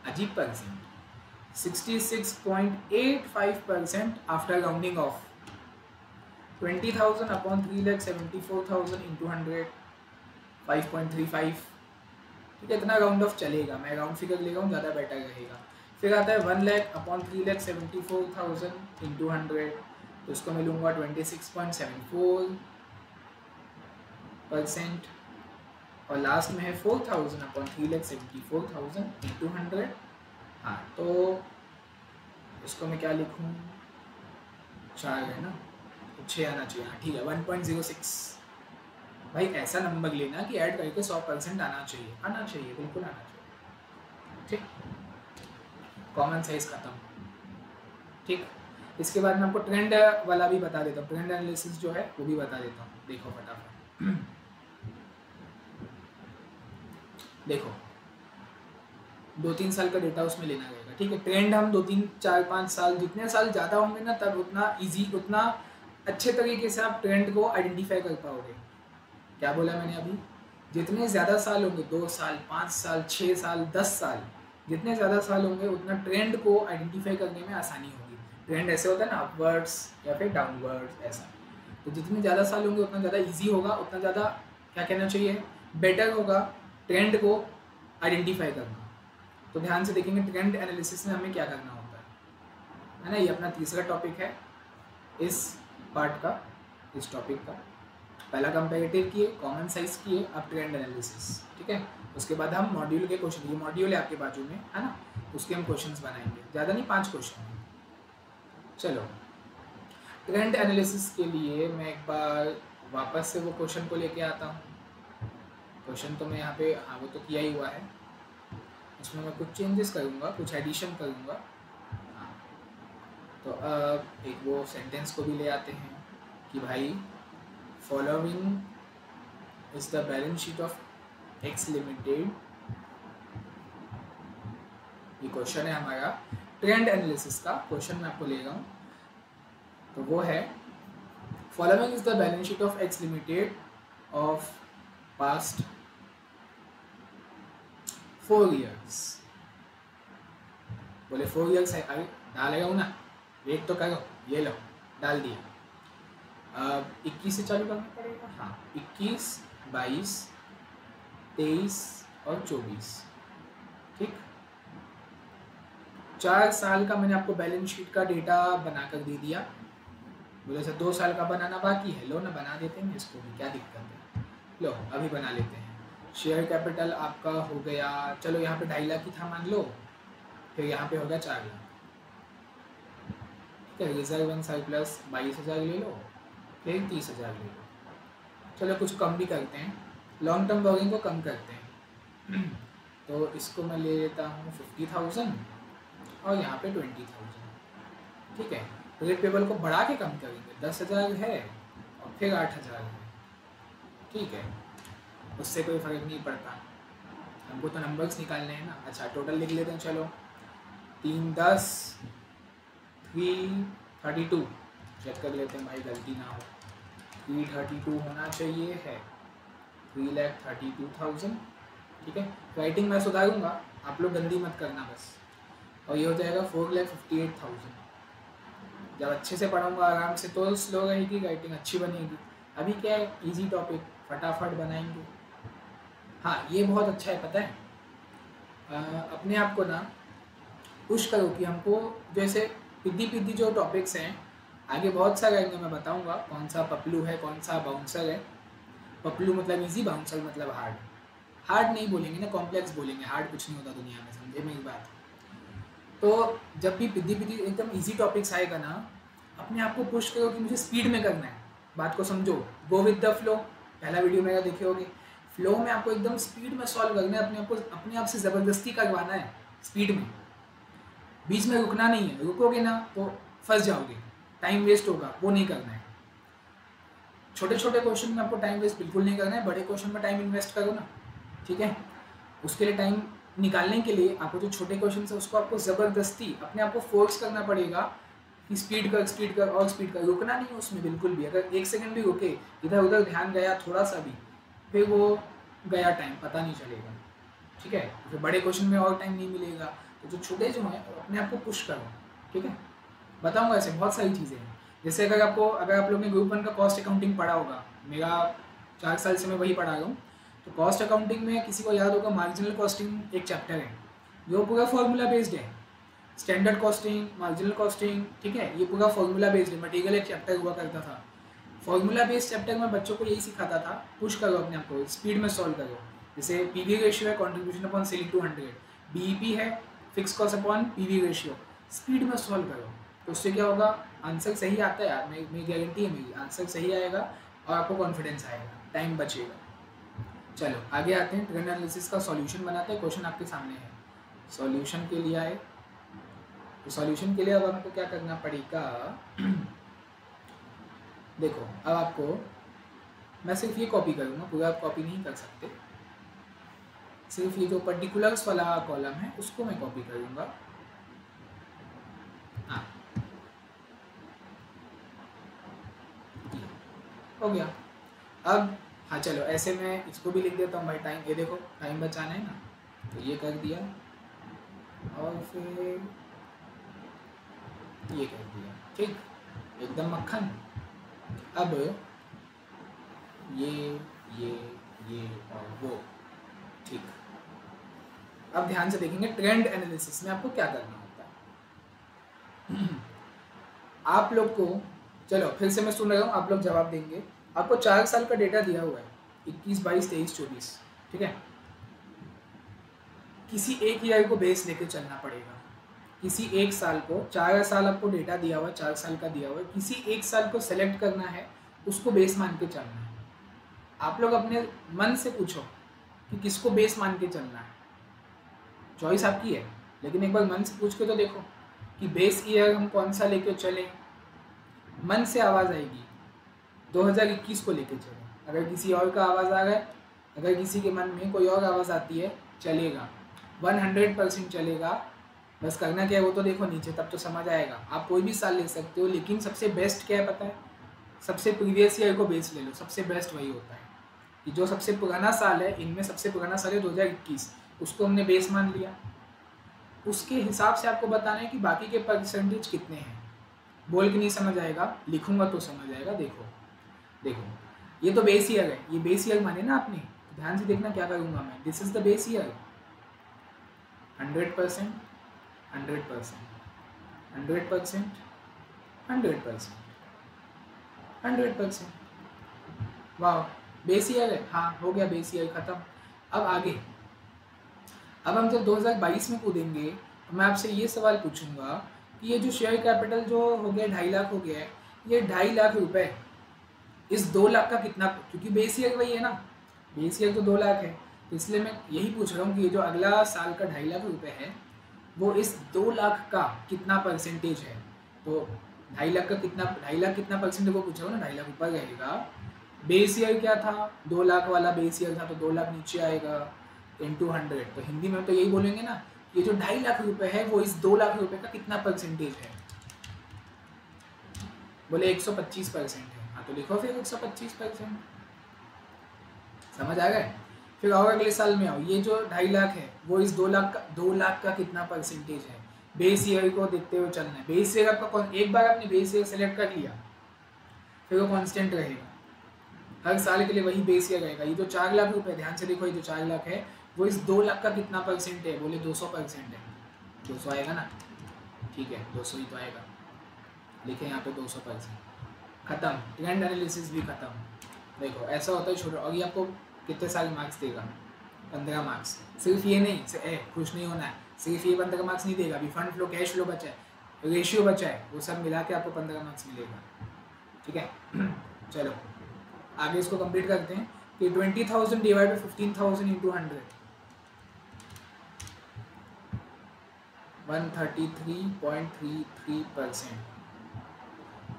अजीब percent, 66.85% after rounding off. 20,000 upon 3,74,000 into 100, 5.35। ठीक है, इतना राउंड ऑफ चलेगा, मैं राउंड फिगर ले रहा हूँ, ज़्यादा बेटर रहेगा। फिर आता है 1 लाख अपॉन 3,74,000 इंटू 100, तो उसको मैं लूँगा 26.74%। और लास्ट में है 4,000 अपॉन 3,74,000 इंटू 100। हाँ, तो इसको मैं क्या लिखूँ, 4 है ना, तो 6 आना चाहिए। हाँ ठीक है, 1.06। भाई ऐसा नंबर लेना कि ऐड करके 100% आना चाहिए, बिल्कुल आना चाहिए। ठीक, कॉमन साइज खत्म। ठीक, इसके बाद मैं आपको ट्रेंड वाला भी बता देता हूँ, ट्रेंड एनालिसिस जो है वो भी बता देता हूँ। देखो फटाफट देखो 2-3 साल का डेटा उसमें लेना रहेगा, ठीक है। ट्रेंड हम 2-3-4-5 साल, जितने साल ज़्यादा होंगे ना तब उतना ईजी, उतना अच्छे तरीके से आप ट्रेंड को आइडेंटिफाई कर पाओगे। क्या बोला मैंने अभी? जितने ज़्यादा साल होंगे, 2 साल, 5 साल, 6 साल, 10 साल, जितने ज़्यादा साल होंगे उतना ट्रेंड को आइडेंटिफाई करने में आसानी होगी। ट्रेंड ऐसे होता है ना, अपवर्ड्स या फिर डाउनवर्ड्स, ऐसा। तो जितने ज़्यादा साल होंगे उतना ज़्यादा ईजी होगा, उतना ज़्यादा क्या कहना चाहिए, बेटर होगा ट्रेंड को आइडेंटिफाई करना। तो ध्यान से देखेंगे ट्रेंड एनालिसिस में हमें क्या करना होता है ना। ये अपना तीसरा टॉपिक है इस पार्ट का, इस टॉपिक का। पहला कंपैरेटिव किए, कॉमन साइज किए, अब ट्रेंड एनालिसिस, ठीक है। उसके बाद हम मॉड्यूल के क्वेश्चन, ये मॉड्यूल है आपके बाजू में, है ना, उसके हम क्वेश्चंस बनाएंगे, ज़्यादा नहीं, 5 क्वेश्चन हैं। चलो ट्रेंड एनालिसिस के लिए मैं एक बार वापस से वो क्वेश्चन को लेके आता हूँ। क्वेश्चन तो मैं यहाँ पे, हाँ वो तो किया ही हुआ है, उसमें मैं कुछ चेंजेस करूँगा, कुछ एडिशन करूँगा। हाँ तो अब एक वो सेंटेंस को भी ले आते हैं कि भाई following is the balance sheet of X limited. ये क्वेश्चन है हमारा ट्रेंड एनालिसिस का, क्वेश्चन मैं आपको ले रहा हूँ। तो वो है following is the balance sheet of X limited of past 4 years। बोले 4 years है, अरे डालेगा हूँ ना, वेट तो करो, ये लो डाल दिया। अब 21 से चालू करना पड़ेगा, हाँ 21, 22, 23 और 24, ठीक। 4 साल का मैंने आपको बैलेंस शीट का डेटा बनाकर दे दिया। बोले सर 2 साल का बनाना बाकी है, लो ना बना देते हैं इसको भी, क्या दिक्कत है, लो अभी बना लेते हैं। शेयर कैपिटल आपका हो गया, चलो यहाँ पे 2.5 लाख ही था मान लो, फिर यहाँ पे हो गया 4 लाख, ठीक है। रिजर्व एंड सरप्लस 22,000 ले लो, फिर 30,000 ले लो। चलो कुछ कम भी करते हैं, लॉन्ग टर्म बोरिंग को कम करते हैं। तो इसको मैं ले लेता हूँ 50,000 और यहाँ पे 20,000, ठीक है। रेट पेबल को बढ़ा के कम करेंगे, 10,000 है और फिर 8,000 है, ठीक है। उससे कोई फ़र्क नहीं पड़ता, हमको तो नंबर्स निकालने हैं ना। अच्छा टोटल लिख लेते हैं, चलो 3 10 332, चेक कर लेते हैं भाई गलती ना हो, 332 होना चाहिए है, 3,32,000, ठीक है। राइटिंग मैं सुधारूंगा, आप लोग गंदी मत करना बस। और ये हो जाएगा 4,58,000। जब अच्छे से पढ़ाऊंगा आराम से तो स्लो रहेगी राइटिंग, अच्छी बनेगी। अभी क्या है, इजी टॉपिक, फटाफट बनाएंगे। हाँ ये बहुत अच्छा है, पता है अपने आप को ना पुश करो कि हमको, जैसे पिद्दी जो टॉपिक्स हैं आगे बहुत सारे आएंगे, मैं बताऊंगा कौन सा पपलू है, कौन सा बाउंसर है। पपलू मतलब इजी, बाउंसर मतलब हार्ड। हार्ड नहीं बोलेंगे ना, कॉम्प्लेक्स बोलेंगे, हार्ड कुछ नहीं होता दुनिया में, समझे मेरी बात। तो जब भी पिद्दी एकदम इजी टॉपिक्स आएगा ना, अपने आप को पुश करो कि मुझे स्पीड में करना है, बात को समझो, गो विद द फ्लो। पहला वीडियो मेरा देखे होगे, फ्लो में आपको एकदम स्पीड में सॉल्व करना है, अपने आप से ज़बरदस्ती करवाना है स्पीड में, बीच में रुकना नहीं है। रुकोगे ना तो फंस जाओगे, टाइम वेस्ट होगा, वो नहीं करना है। छोटे छोटे क्वेश्चन में आपको टाइम वेस्ट बिल्कुल नहीं करना है, बड़े क्वेश्चन में टाइम इन्वेस्ट करो ना, ठीक है। उसके लिए टाइम निकालने के लिए आपको जो छोटे क्वेश्चन है उसको आपको ज़बरदस्ती अपने आप को फोर्स करना पड़ेगा कि स्पीड कर और स्पीड कर, रुकना नहीं है उसमें बिल्कुल भी। अगर 1 सेकंड भी रुके, इधर उधर ध्यान गया थोड़ा सा भी, फिर वो गया टाइम, पता नहीं चलेगा, ठीक है। फिर बड़े क्वेश्चन में और टाइम नहीं मिलेगा। तो जो छोटे जो हैं अपने आप को पुश करो, ठीक है। बताऊंगा ऐसे बहुत सारी चीज़ें हैं। जैसे अगर आप लोग ने ग्रुप 1 का कॉस्ट अकाउंटिंग पढ़ा होगा, मेरा 4 साल से मैं वही पढ़ा रहा हूँ। तो कॉस्ट अकाउंटिंग में किसी को याद होगा, मार्जिनल कॉस्टिंग एक चैप्टर है, जो पूरा फॉर्मूला बेस्ड है। स्टैंडर्ड कॉस्टिंग, मार्जिनल कॉस्टिंग, ठीक है, ये पूरा फॉर्मूला बेस्ड है। मटेरियल एक चैप्टर हुआ करता था, फॉर्मूला बेस्ड चैप्टर में बच्चों को यही सिखाता था, पुश करो अपने आप को, स्पीड में सॉल्व करो। जैसे पीवी रेशियो है, contribution upon selling to 100, BEP है, fix cost upon PV ratio, speed में सॉल्व करो। तो उससे क्या होगा, आंसर सही आता है यार, मेरी गारंटी है, मेरी आंसर सही आएगा और आपको कॉन्फिडेंस आएगा, टाइम बचेगा। चलो आगे आते हैं, ट्रेंड एनालिसिस का सॉल्यूशन बनाते हैं। क्वेश्चन आपके सामने है, सॉल्यूशन के लिए आए, तो सॉल्यूशन के लिए अब हमको क्या करना पड़ेगा, देखो अब आपको मैं सिर्फ ये कॉपी करूँगा, पूरा आप कॉपी नहीं कर सकते, सिर्फ ये जो पर्टिकुलर्स वाला कॉलम है उसको मैं कॉपी करूँगा। हाँ हो गया। अब हाँ चलो ऐसे मैं इसको भी लिख देता हूँ भाई, टाइम, ये देखो टाइम बचाना है ना, तो ये कर दिया और फिर ये कर दिया, ठीक, एकदम मक्खन। अब ये और वो, ठीक। अब ध्यान से देखेंगे ट्रेंड एनालिसिस में आपको क्या करना होता है। आप लोग को, चलो फिर से मैं सुन रहा हूँ, आप लोग जवाब देंगे। आपको 4 साल का डेटा दिया हुआ है, 21, 22, 23, 24, ठीक है। किसी एक ईयर को बेस लेके चलना पड़ेगा, किसी एक साल को, 4 साल आपको डेटा दिया हुआ है, 4 साल का दिया हुआ है, किसी एक साल को सेलेक्ट करना है, उसको बेस मान के चलना है। आप लोग अपने मन से पूछो कि किसको बेस मान के चलना है, चॉइस आपकी है, लेकिन एक बार मन से पूछ के तो देखो कि बेस ईयर हम कौन सा लेके चले। मन से आवाज़ आएगी 2021 को लेके चले, अगर किसी और का आवाज़ आ रहा है, अगर किसी के मन में कोई और आवाज़ आती है, चलेगा 100% चलेगा। बस करना क्या है वो तो देखो नीचे, तब तो समझ आएगा। आप कोई भी साल ले सकते हो, लेकिन सबसे बेस्ट क्या है पता है, सबसे प्रीवियस ईयर को बेस ले लो, सबसे बेस्ट वही होता है कि जो सबसे पुराना साल है, इनमें सबसे पुराना साल है 2021, उसको हमने बेस मान लिया, उसके हिसाब से आपको बताना है कि बाकी के परसेंटेज कितने हैं। बोल के नहीं समझ आएगा, लिखूंगा तो समझ आएगा। देखो ये तो बेस ईयर है, ये बेस ईयर माने ना आपने, तो ध्यान से देखना क्या करूँगा मैं, this is the base year, 100%, 100%, 100%, 100%, 100%, वाह बेस ईयर है, हाँ हो गया बेस ईयर खत्म। अब आगे, अब हम जब 2022 में कूदेंगे तो मैं आपसे ये सवाल पूछूंगा कि ये जो शेयर कैपिटल जो हो गया 2.5 लाख हो गया है, ये 2.5 लाख रुपए इस 2 लाख का कितना, क्योंकि बेस ईयर वही है ना, बेस ईयर तो 2 लाख है, तो इसलिए मैं यही पूछ रहा हूँ कि ये जो अगला साल का 2.5 लाख रुपए है, वो इस 2 लाख का कितना परसेंटेज है। तो 2.5 लाख का कितना, 2.5 लाख कितना परसेंटेज वो पूछा हो ना, 2.5 लाख ऊपर रहेगा। बेस ईयर क्या था, 2 लाख वाला बेस ईयर था, तो 2 लाख नीचे आएगा इंटू 100। तो हिंदी में तो यही बोलेंगे ना, ये जो 2.5 लाख रुपए है वो इस 2 लाख रुपए का कितना परसेंटेज है। बोले 125% है, हाँ तो लिखो फिर 125%, समझ आ गए। फिर और अगले साल में आओ, ये जो 2.5 लाख है वो इस 2 लाख का कितना परसेंटेज है। बेस ईयर को देखते हुए चलना है। बेस ईयर आपका एक बार आपने बेस ईयर सेलेक्ट कर लिया, फिर वो कांस्टेंट रहेगा, हर साल के लिए वही बेस ईयर रहेगा। ये जो 4 लाख रुपए, ध्यान से देखो, ये जो 4 लाख है वो इस 2 लाख का कितना परसेंट है। बोले 200% है, 200 आएगा ना, ठीक है 200 ही तो आएगा, लिखे यहाँ पे 200%, खत्म। ट्रेंड एनालिसिस भी खत्म। देखो ऐसा होता है छोटा। और ये आपको कितने सारे मार्क्स देगा, 15 मार्क्स। सिर्फ ये नहीं, खुश नहीं होना है, सिर्फ ये 15 मार्क्स नहीं देगा, अभी फंड फ्लो, कैश फ्लो बचा है, रेशियो बचा है, वो सब मिला के आपको 15 मार्क्स मिलेगा, ठीक है। चलो आगे इसको कंप्लीट करते हैं कि 20,000 divide by 15,000 into 100, 133.33%।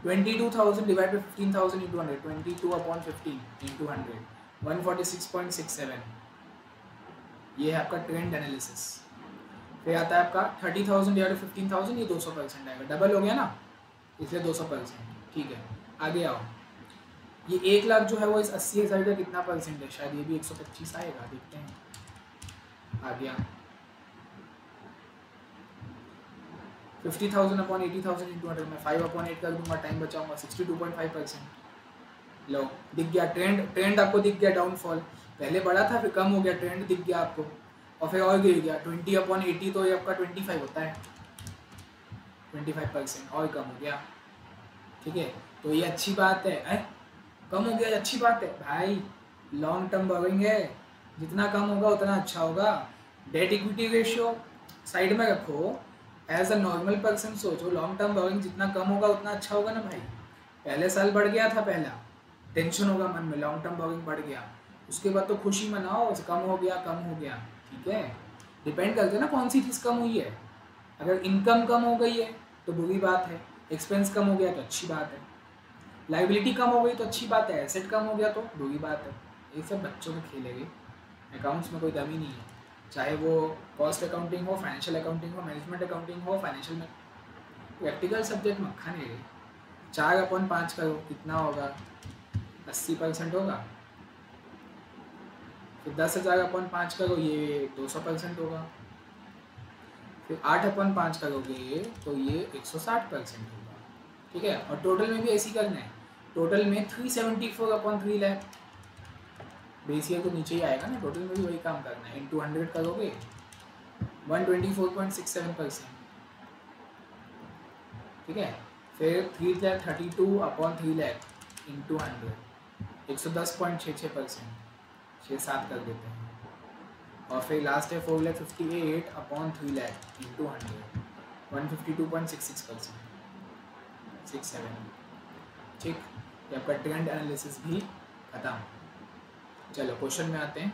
22,000 divide by 15,000 into 100, 22/15 into 100, 146.67। ये है आपका ट्रेंड एनालिसिस। फिर आता है आपका 30,000 डिवाइड बाई 15,000, ये 200% आएगा, डबल हो गया ना, इसलिए 200%, ठीक है। आगे आओ, ये 1 लाख जो है वो इस 80,000 का कितना परसेंट है, शायद ये भी 125 आएगा, देखते हैं। आ गया 50,000 अपॉन 80,000 इंटू 100, मैं 5/8 कर दूंगा, टाइम बचाऊंगा, 62.5%। लो दिख गया ट्रेंड आपको दिख गया, डाउनफॉल पहले बढ़ा था फिर कम हो गया, ट्रेंड दिख गया आपको, और फिर और गिर गया 20/80, तो ये आपका 25 होता है, 25% और कम हो गया, ठीक है। तो ये अच्छी बात है, कम हो गया अच्छी बात है भाई, लॉन्ग टर्म बोरिंग है, जितना कम होगा उतना अच्छा होगा। डेट इक्विटी रेशियो साइड में रखो, एज अ नॉर्मल पर्सन सोचो, लॉन्ग टर्म बोरिंग जितना कम होगा उतना अच्छा होगा ना भाई। पहले साल बढ़ गया था, पहला टेंशन होगा मन में, लॉन्ग टर्म बोरिंग बढ़ गया, उसके बाद तो खुशी मनाओ, कम हो गया, ठीक है। डिपेंड करते ना कौन सी चीज़ कम हुई है, अगर इनकम कम हो गई है तो बुरी बात है, एक्सपेंस कम हो गया तो अच्छी बात है, लाइबिलिटी कम हो गई तो अच्छी बात है, एसेट कम हो गया तो बुरी बात है। ये सब बच्चों में खेलेंगे, अकाउंट्स में कोई दम ही नहीं है, चाहे वो कॉस्ट अकाउंटिंग हो, फाइनेंशियल अकाउंटिंग हो, मैनेजमेंट अकाउंटिंग हो, फाइनेंशियल में प्रैक्टिकल सब्जेक्ट मक्खा नहीं है। 4/5 करो कितना होगा, 80% होगा। फिर 10,000/5 करो ये 200% होगा। फिर 8/5 करोगे तो ये 160% होगा। ठीक है, और टोटल में भी ऐसी करना है, टोटल में 374/3 लाख, बेस ईयर तो नीचे ही आएगा ना, टोटल में भी वही काम करना है। इंटू 100 करोगे 124.67%। ठीक है, फिर 332/3 लाख इंटू 100 110.66%, 6-7 कर देते हैं। और फिर लास्ट है 4,58/3 लाख इंटू 100 152.66%, 67। ठीक, ये आपका ट्रेंड एनालिसिस भी खत्म। चलो क्वेश्चन में आते हैं।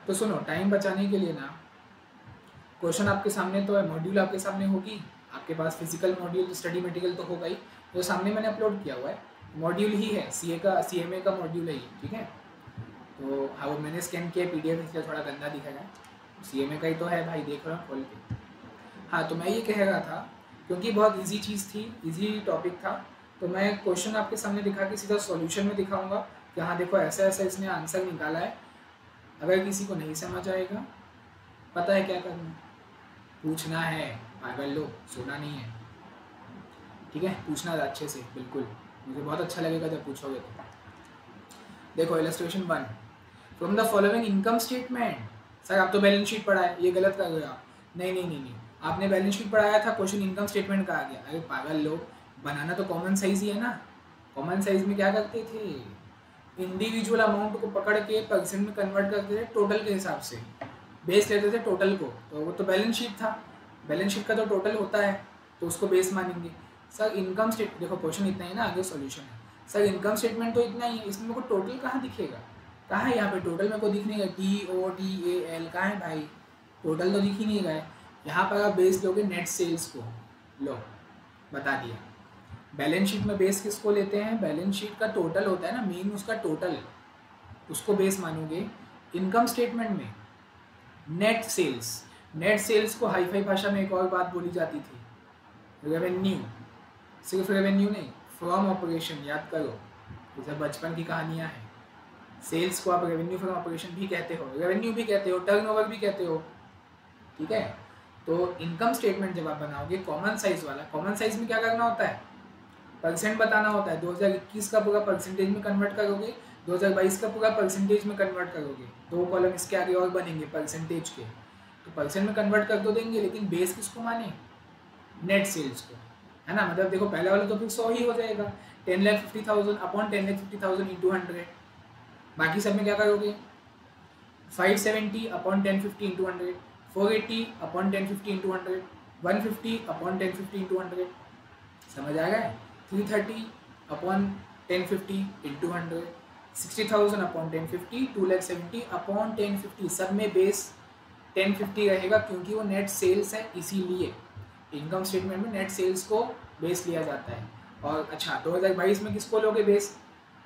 तो सुनो, टाइम बचाने के लिए ना क्वेश्चन आपके सामने तो है, मॉड्यूल आपके सामने होगी, आपके पास फिजिकल मॉड्यूल स्टडी मटेरियल तो होगा ही, जो सामने मैंने अपलोड किया हुआ है मॉड्यूल ही है, CMA का मॉड्यूल है ये। ठीक है, तो हाँ वो मैंने स्कैन किया PDF, इसलिए थोड़ा गंदा दिखेगा, CMA का ही तो है भाई, देख रहा हूँ खोल के। हाँ, तो मैं ये कह रहा था क्योंकि बहुत इजी चीज़ थी, इजी टॉपिक था, तो मैं क्वेश्चन आपके सामने दिखा के सीधा सॉल्यूशन में दिखाऊंगा कि हाँ देखो ऐसा ऐसा इसने आंसर निकाला है। अगर किसी को नहीं समझ आएगा, पता है क्या करना, पूछना है, पागल लोग, सोना नहीं है। ठीक है, पूछना अच्छे से, बिल्कुल, मुझे बहुत अच्छा लगेगा जब पूछोगे तो। देखो illustration 1, from the following income statement. Sir आप तो बैलेंस शीट पढ़ा है, ये गलत कर रहे हो आप। नहीं, आपने बैलेंस शीट पढ़ाया था, क्वेश्चन इनकम स्टेटमेंट का आ गया। अरे पागल लोग, बनाना तो कॉमन साइज ही है ना। कॉमन साइज में क्या करते थे, इंडिविजुअल अमाउंट को पकड़ के परसेंट में कन्वर्ट करते थे, टोटल के हिसाब से बेस लेते थे टोटल को, तो वो तो बैलेंस शीट था, बैलेंस शीट का तो टोटल होता है, तो उसको बेस मानेंगे। सर इनकम स्टेट, देखो क्वेश्चन इतना ही ना, आगे सॉल्यूशन है। सर इनकम स्टेटमेंट तो इतना ही है, इसमें मेरे को टोटल कहाँ दिखेगा, कहाँ है यहाँ पे टोटल, मेरे को दिख नहीं गया, TOTAL कहाँ है भाई, टोटल तो दिख ही नहीं गया। यहाँ पर आप बेस लोगे नेट सेल्स को, लो बता दिया। बैलेंस शीट में बेस किसको लेते हैं, बैलेंस शीट का टोटल होता है ना, मेन उसका टोटल, उसको बेस मानोगे। इनकम स्टेटमेंट में नेट सेल्स, नेट सेल्स को हाईफाई भाषा में एक और बात बोली जाती थी, रेवेन्यू। सिर्फ रेवेन्यू नहीं, फ्रॉम ऑपरेशन, याद करो, जैसे बचपन की कहानियाँ हैं। सेल्स को आप रेवेन्यू फ्रॉम ऑपरेशन भी कहते हो, रेवेन्यू भी कहते हो, टर्नओवर भी कहते हो। ठीक है, तो इनकम स्टेटमेंट जब आप बनाओगे कॉमन साइज वाला, कॉमन साइज में क्या करना होता है, परसेंट बताना होता है। 2021 का पूरा परसेंटेज में कन्वर्ट करोगे, 2022 का पूरा परसेंटेज में कन्वर्ट करोगे, 2 कॉलम इसके आगे और बनेंगे परसेंटेज के, तो परसेंट में कन्वर्ट कर दो देंगे, लेकिन बेस किसको माने, नेट सेल्स को, है ना। मतलब देखो पहला वाला तो फिर 100 ही हो जाएगा, 10,50,000/10,50,000 इंटू 100। बाकी सब में क्या करोगे, 570/1050 इंटू 100, 480/1050 इंटू 100, 150/1050 इंटू 100, समझ आ गया। 330/1050 इंटू 100, 60,000/1050, 2,70,000/1050, सब में बेस 1050 रहेगा, क्योंकि वो नेट सेल्स है, इसीलिए इनकम स्टेटमेंट में नेट सेल्स को बेस लिया जाता है। और अच्छा 2022 में किसको लोगे बेस,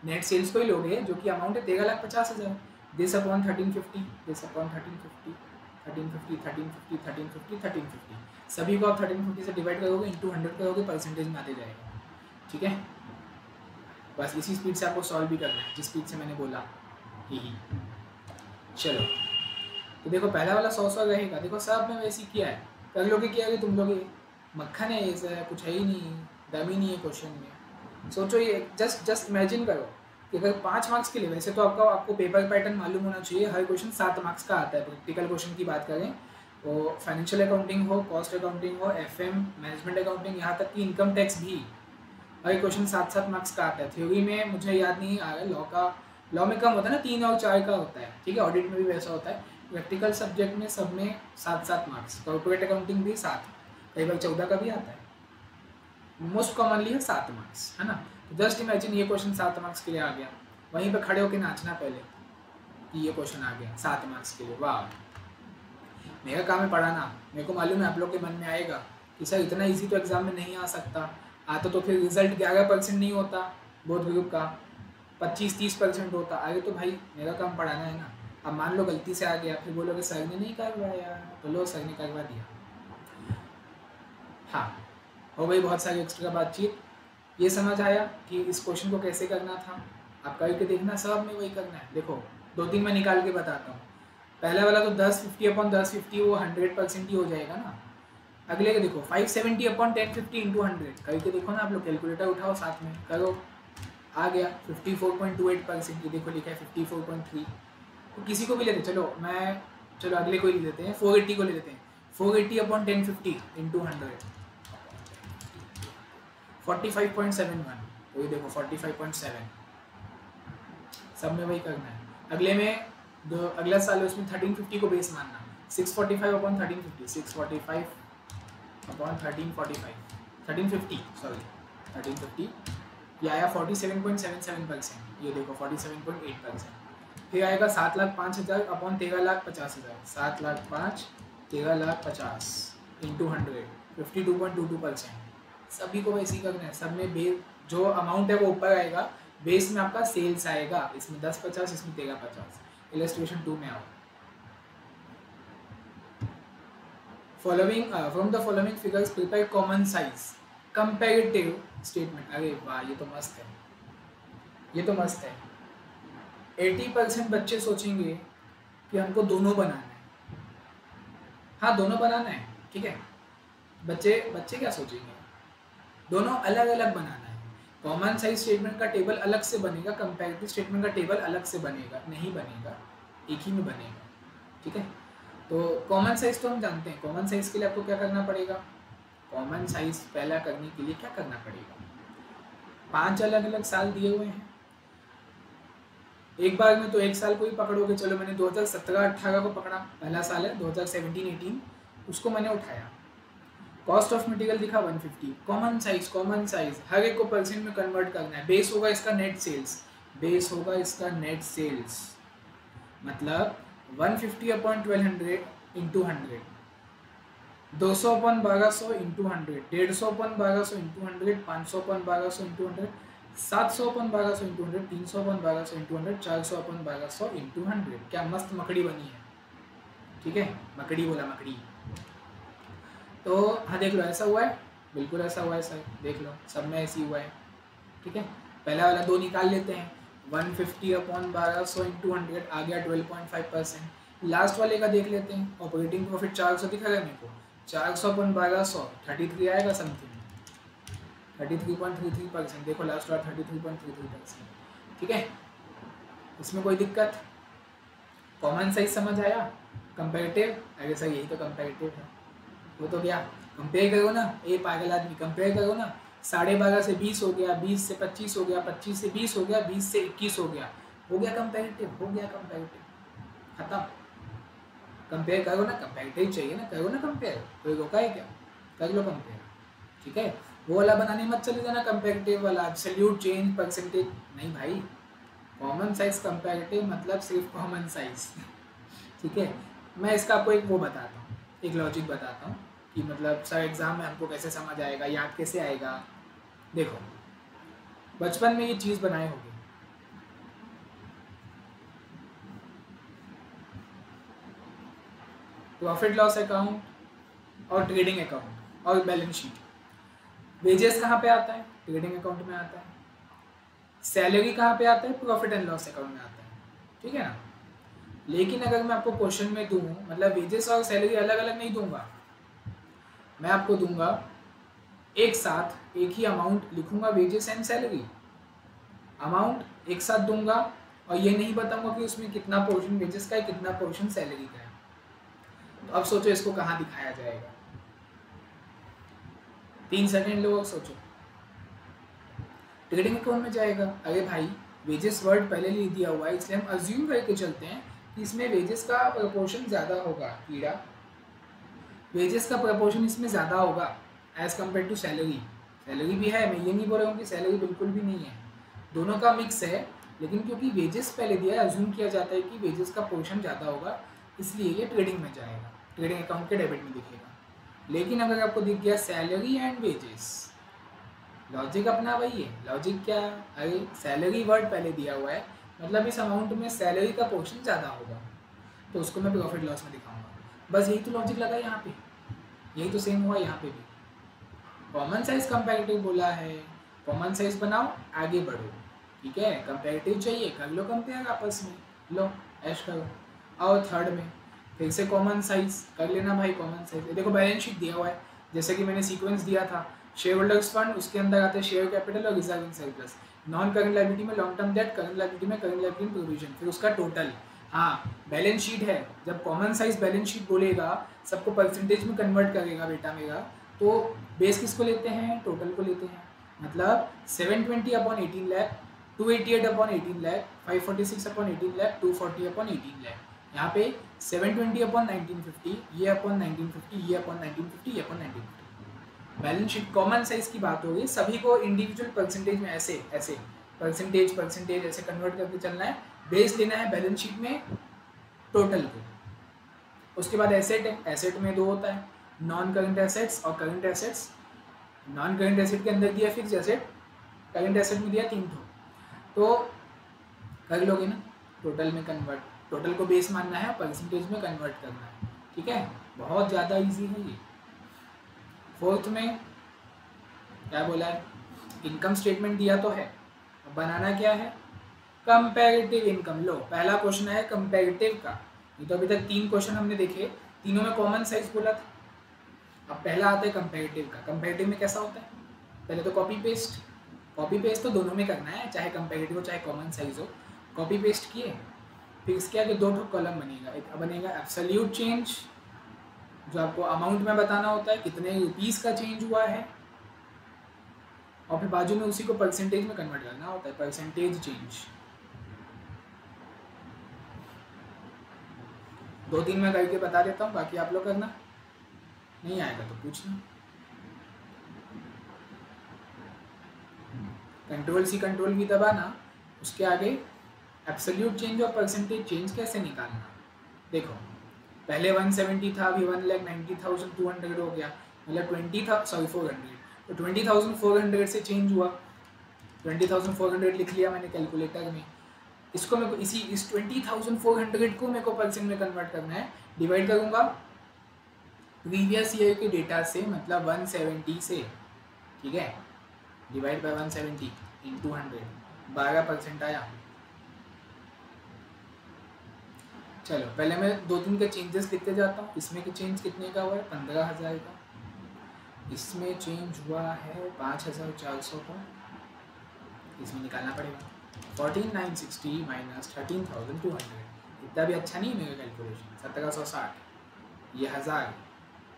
नेट सेल्स को ही लोगे, जो कि अमाउंट है 13,50,000, दिस अपॉन 1350, दिस अपॉन 1350, 1350, 1350, 1350, 1350, सभी को आप 1350 से डिवाइड करोगे, इंटू 100 करोगे, परसेंटेज में आते जाएगा। ठीक है, बस इसी स्पीड से आपको सॉल्व भी करना है, जिस स्पीड से मैंने बोला ही। चलो तो देखो पहला वाला 100 रहेगा, देखो सब में वैसे किया है, कर लोगे क्या है तुम लोग, मक्खन है, ऐसा कुछ है ही नहीं, दम ही नहीं है क्वेश्चन में। सोचो ये जस्ट इमेजिन करो कि अगर 5 मार्क्स के लिए, वैसे तो आपको पेपर पैटर्न मालूम होना चाहिए, हर क्वेश्चन 7 मार्क्स का आता है। प्रैक्टिकल क्वेश्चन की बात करें तो फाइनेंशियल अकाउंटिंग हो, कॉस्ट अकाउंटिंग हो, FM, मैनेजमेंट अकाउंटिंग, यहाँ तक कि इनकम टैक्स भी, हर क्वेश्चन 7-7 मार्क्स का आता है। थ्योरी में मुझे याद नहीं आ रहा, लॉ में कम होता है ना, 3 और 4 का होता है। ठीक है, ऑडिट में भी वैसा होता है। प्रैक्टिकल सब्जेक्ट में सब में 7-7 मार्क्स, कॉर्पोरेट अकाउंटिंग भी 7, कई बार 14 का भी आता है, मोस्ट कॉमनली है 7 मार्क्स, है ना। तो जस्ट इमेजिन ये क्वेश्चन 7 मार्क्स के लिए आ गया, वहीं पे खड़े होकर नाचना पहले कि ये क्वेश्चन आ गया 7 मार्क्स के लिए, वाह। मेरा काम है पढ़ाना। मेरे को मालूम है आप लोग के मन में आएगा कि सर इतना इजी तो एग्ज़ाम में नहीं आ सकता, आता तो फिर रिजल्ट 11% नहीं होता, बोर्ड ग्रुप का 25-30% होता। आगे तो भाई मेरा काम पढ़ाना है ना। अब मान लो गलती से आ गया, फिर बोलोगे सर ने नहीं करवाया, तो लो सर ने करवा दिया। हाँ, हो गई बहुत सारी एक्स्ट्रा बातचीत। ये समझ आया कि इस क्वेश्चन को कैसे करना था। आप करके देखना, सब में वही करना है। देखो 2-3 मैं निकाल के बताता हूँ। पहला वाला तो 1050/1050 वो 100% ही हो जाएगा ना। अगले के देखो 570/1050 × 100 करके देखो ना आप लोग, कैलकुलेटर उठाओ साथ में करो, आ गया 54.28%। ये देखो लिखा है 54.3। तो किसी को भी लेते, चलो अगले को ही ले लेते हैं, 480 को ले लेते हैं। 480/1050 × 100 45.71। तो ये देखो 45.7, सब में वही करना है। अगले में अगला साल है उसमें 1350 को बेस मानना, 645/1350 1350 ये आया 47.77%। ये देखो 47.8%। फिर आएगा 7,05,000/13,50,000 7,05,000 13,50,000 × 100 52.22%। सभी को वैसे ही करना है। सब में जो अमाउंट है वो ऊपर आएगा, बेस में आपका सेल्स आएगा, इसमें 10,50 इसमें 13,50। इलस्ट्रेशन 2 में आओ। From the following figures prepare common size comparative statement. अरे वाह, ये तो मस्त है, ये तो मस्त है। 80% बच्चे सोचेंगे कि हमको दोनों बनाना है। हाँ, दोनों बनाना है, ठीक है। बच्चे क्या सोचेंगे, दोनों अलग अलग बनाना है। कॉमन साइज स्टेटमेंट का टेबल अलग से बनेगा, कंपैरेटिव स्टेटमेंट का टेबल अलग से बनेगा, नहीं बनेगा, एक ही में बनेगा, ठीक है। तो कॉमन साइज तो हम जानते हैं। कॉमन साइज के लिए आपको क्या करना पड़ेगा, कॉमन साइज पहला करने के लिए क्या करना पड़ेगा, 5 अलग अलग साल दिए हुए हैं। एक बार में तो एक साल को ही पकड़ोगे। चलो मैंने 2017-18 को पकड़ा, पहला साल है। 2017-18 उसको मैंने उठाया। कॉस्ट ऑफ मटेरियल दिखा 150। कॉमन साइज हर एक को परसेंट में कन्वर्ट करना है। बेस होगा इसका नेट सेल्स, मतलब 150/1200 × 100, 200/1200 × 100, 150/1200 × 100, 500/1200 × 100, 700/1200 × 100, 300/1200 × 100, 400/1200 × 100। क्या मस्त मकड़ी बनी है, ठीक है। मकड़ी बोला, मकड़ी। तो हाँ देख लो, ऐसा हुआ है, बिल्कुल ऐसा हुआ है सर, देख लो सब में ऐसी हुआ है, ठीक है। पहला वाला 2 निकाल लेते हैं, 150/1200 × 100 आ गया 12.5%। लास्ट वाले का देख लेते हैं। ऑपरेटिंग प्रॉफिट 400 दिखा रहा है मेरे को, 400/1200 33 आएगा समथिंग, 33.33%। देखो लास्ट वाला 33.33%, ठीक है। इसमें कोई दिक्कत, कॉमन साइज समझ आया। कंपेरेटिव, अरे सर यही तो कंपेरेटिव है। वो तो क्या, कंपेयर करो ना, ए पागल आदमी, कंपेयर करो ना। 12.5 से 20 हो गया, 20 से 25 हो गया, 25 से 20 हो गया, 20 से 21 हो गया कंपेरेटिव, खत्म। कंपेयर करो ना, कंपेरेटिव चाहिए ना, करो ना कंपेयर, कोई रोका है क्या, कर लो कंपेयर, ठीक है। वो वाला बनाने मत चले जाना, कंपेरेटिव वाला एब्सोल्यूट चेंज परसेंटेज नहीं भाई। कॉमन साइज कंपेरेटिव मतलब सिर्फ कॉमन साइज, ठीक है। मैं इसका आपको एक वो बताता हूँ, एक लॉजिक बताता हूँ कि मतलब सर एग्ज़ाम में हमको कैसे समझ आएगा, याद कैसे आएगा। देखो बचपन में ये चीज़ बनाए होगी, प्रॉफिट लॉस अकाउंट और ट्रेडिंग अकाउंट और बैलेंस शीट। वेजेस कहाँ पे आता है, ट्रेडिंग अकाउंट में आता है। सैलरी कहाँ पे आता है, प्रॉफिट एंड लॉस अकाउंट में आता है, ठीक है ना। लेकिन अगर मैं आपको क्वेश्चन में दूँ, मतलब वेजेस और सैलरी अलग अलग नहीं दूंगा, मैं आपको दूंगा एक साथ एक ही अमाउंट लिखूंगा, वेजेस एंड सैलरी अमाउंट एक साथ दूंगा, और ये नहीं बताऊंगा कि उसमें कितना पोर्शन वेजेस का है, कितना पोर्शन सैलरी का है। तो अब सोचो इसको कहाँ दिखाया जाएगा, 3 सेकेंड लो, सोचो। ट्रेडिंग अकाउंट में जाएगा। अरे भाई वेजेस वर्ड पहले ही दिया हुआ है, इसलिए हम अज्यूम करके चलते हैं कि इसमें वेजेस का प्रपोर्शन ज़्यादा होगा। कीड़ा, वेजेस का प्रपोर्शन इसमें ज़्यादा होगा as compare to salary. Salary भी है, मैं ये नहीं बोल रहा हूँ कि सैलरी बिल्कुल भी नहीं है, दोनों का मिक्स है। लेकिन क्योंकि वेजेस पहले दिया है, अज्यूम किया जाता है कि वेजेस का पोर्शन ज़्यादा होगा, इसलिए ये ट्रेडिंग में जाएगा। ट्रेडिंग अकाउंट के डेबिट में दिखेगा। लेकिन अगर आपको दिख गया सैलरी एंड वेजेस, लॉजिक अपना वही है। लॉजिक क्या है, अरे सैलरी वर्ड पहले दिया हुआ है, मतलब इस अमाउंट में सैलरी का पोर्शन ज़्यादा होगा, तो उसको मैं प्रॉफिट लॉस में दिखाऊंगा। बस यही तो लॉजिक लगा यहाँ पे, यही तो सेम हुआ यहाँ पे भी। कॉमन साइज कंपैरेटिव बोला है, कॉमन साइज बनाओ आगे बढ़ो, ठीक है। कंपैरेटिव चाहिए, कर लो कंपेयर आपस में, लो ऐश करो। और थर्ड में फिर से कॉमन साइज कर लेना भाई, कॉमन साइज। देखो बैलेंस शीट दिया हुआ है, जैसे कि मैंने सीक्वेंस दिया था, शेयर होल्डर्स फंड, उसके अंदर आते हैं शेयर कैपिटल और reserve in surplus, non current liability में long term debt, current liability में करंट लायबिलिटी प्रोविजन, फिर उसका टोटल। हाँ बैलेंस शीट है, जब कॉमन साइज बैलेंस शीट बोलेगा सबको परसेंटेज में कन्वर्ट करेगा बेटा मेरा, तो बेस किसको लेते हैं, टोटल को लेते हैं। मतलब 720 upon 18 lakh, 288 upon 18 lakh, 546 upon 18 lakh, 240 upon 18 lakh. यहाँ पे 720 अपॉन 1950, ये अपॉन 1950, ये अपॉन 1950, ये upon 1950। Balance sheet common size की बात हो गई, सभी को इंडिविजुअल परसेंटेज में ऐसे ऐसे परसेंटेज परसेंटेज ऐसे कन्वर्ट करके चलना है। बेस लेना है बैलेंस शीट में टोटल को। उसके बाद एसेट है, एसेट में दो होता है, नॉन करंट एसेट्स और current assets. Non current asset के अंदर दिया फिक्स एसेट, करंट एसेट में दिया 3 ठो, तो कर लोगे ना टोटल में कन्वर्ट। टोटल को बेस मानना है, परसेंटेज में कन्वर्ट करना है, ठीक है। बहुत ज़्यादा इजी है ये। फोर्थ में क्या बोला है, इनकम स्टेटमेंट दिया तो है, अब बनाना क्या है, कंपैरेटिव इनकम। लो पहला क्वेश्चन है कंपैरेटिव का, ये तो अभी तक 3 क्वेश्चन हमने देखे, तीनों में कॉमन साइज बोला था। अब पहला आता है कंपैरेटिव का। कंपैरेटिव में कैसा होता है, पहले तो कॉपी पेस्ट, कॉपी पेस्ट तो दोनों में करना है, चाहे कंपैरेटिव हो चाहे कॉमन साइज हो। कॉपी पेस्ट किए, फिर इसके आगे 2 कॉलम बनेगा, एक बनेगा एब्सोल्यूट चेंज, जो आपको अमाउंट में बताना होता है कितने रुपीस का चेंज हुआ है, और फिर बाजू में उसी को परसेंटेज में कन्वर्ट करना होता है, परसेंटेज चेंज। 2-3 मैं करके बता देता हूँ, बाकी आप लोग करना, नहीं आएगा तो पूछना। कंट्रोल सी कंट्रोल भी दबाना, उसके आगे एब्सोल्यूट चेंज और परसेंटेज चेंज कैसे निकालना। देखो पहले 170 था, अभी 1,90,200 हो गया, मतलब 400, तो 20,400 से चेंज हुआ, 20,400 लिख लिया मैंने कैलकुलेटर में। इसको मेरे को इस 20,400 को मेरे को परसेंट में कन्वर्ट करना है। डिवाइड करूँगा प्रीवियस ईयर के डेटा से, मतलब 170 से, ठीक है, डिवाइड बाय 170 इंटू 100, 12% आया। चलो पहले मैं 2-3 के चेंजेस लिखते जाता हूँ। इसमें के चेंज कितने का हुआ है, 15,000 का। इसमें चेंज हुआ है 5,400 का, इसमें निकालना पड़ेगा 14,960 माइनस 13,200। इतना भी अच्छा नहीं मेरा कैलकुलेशन, 1760, ये 1000,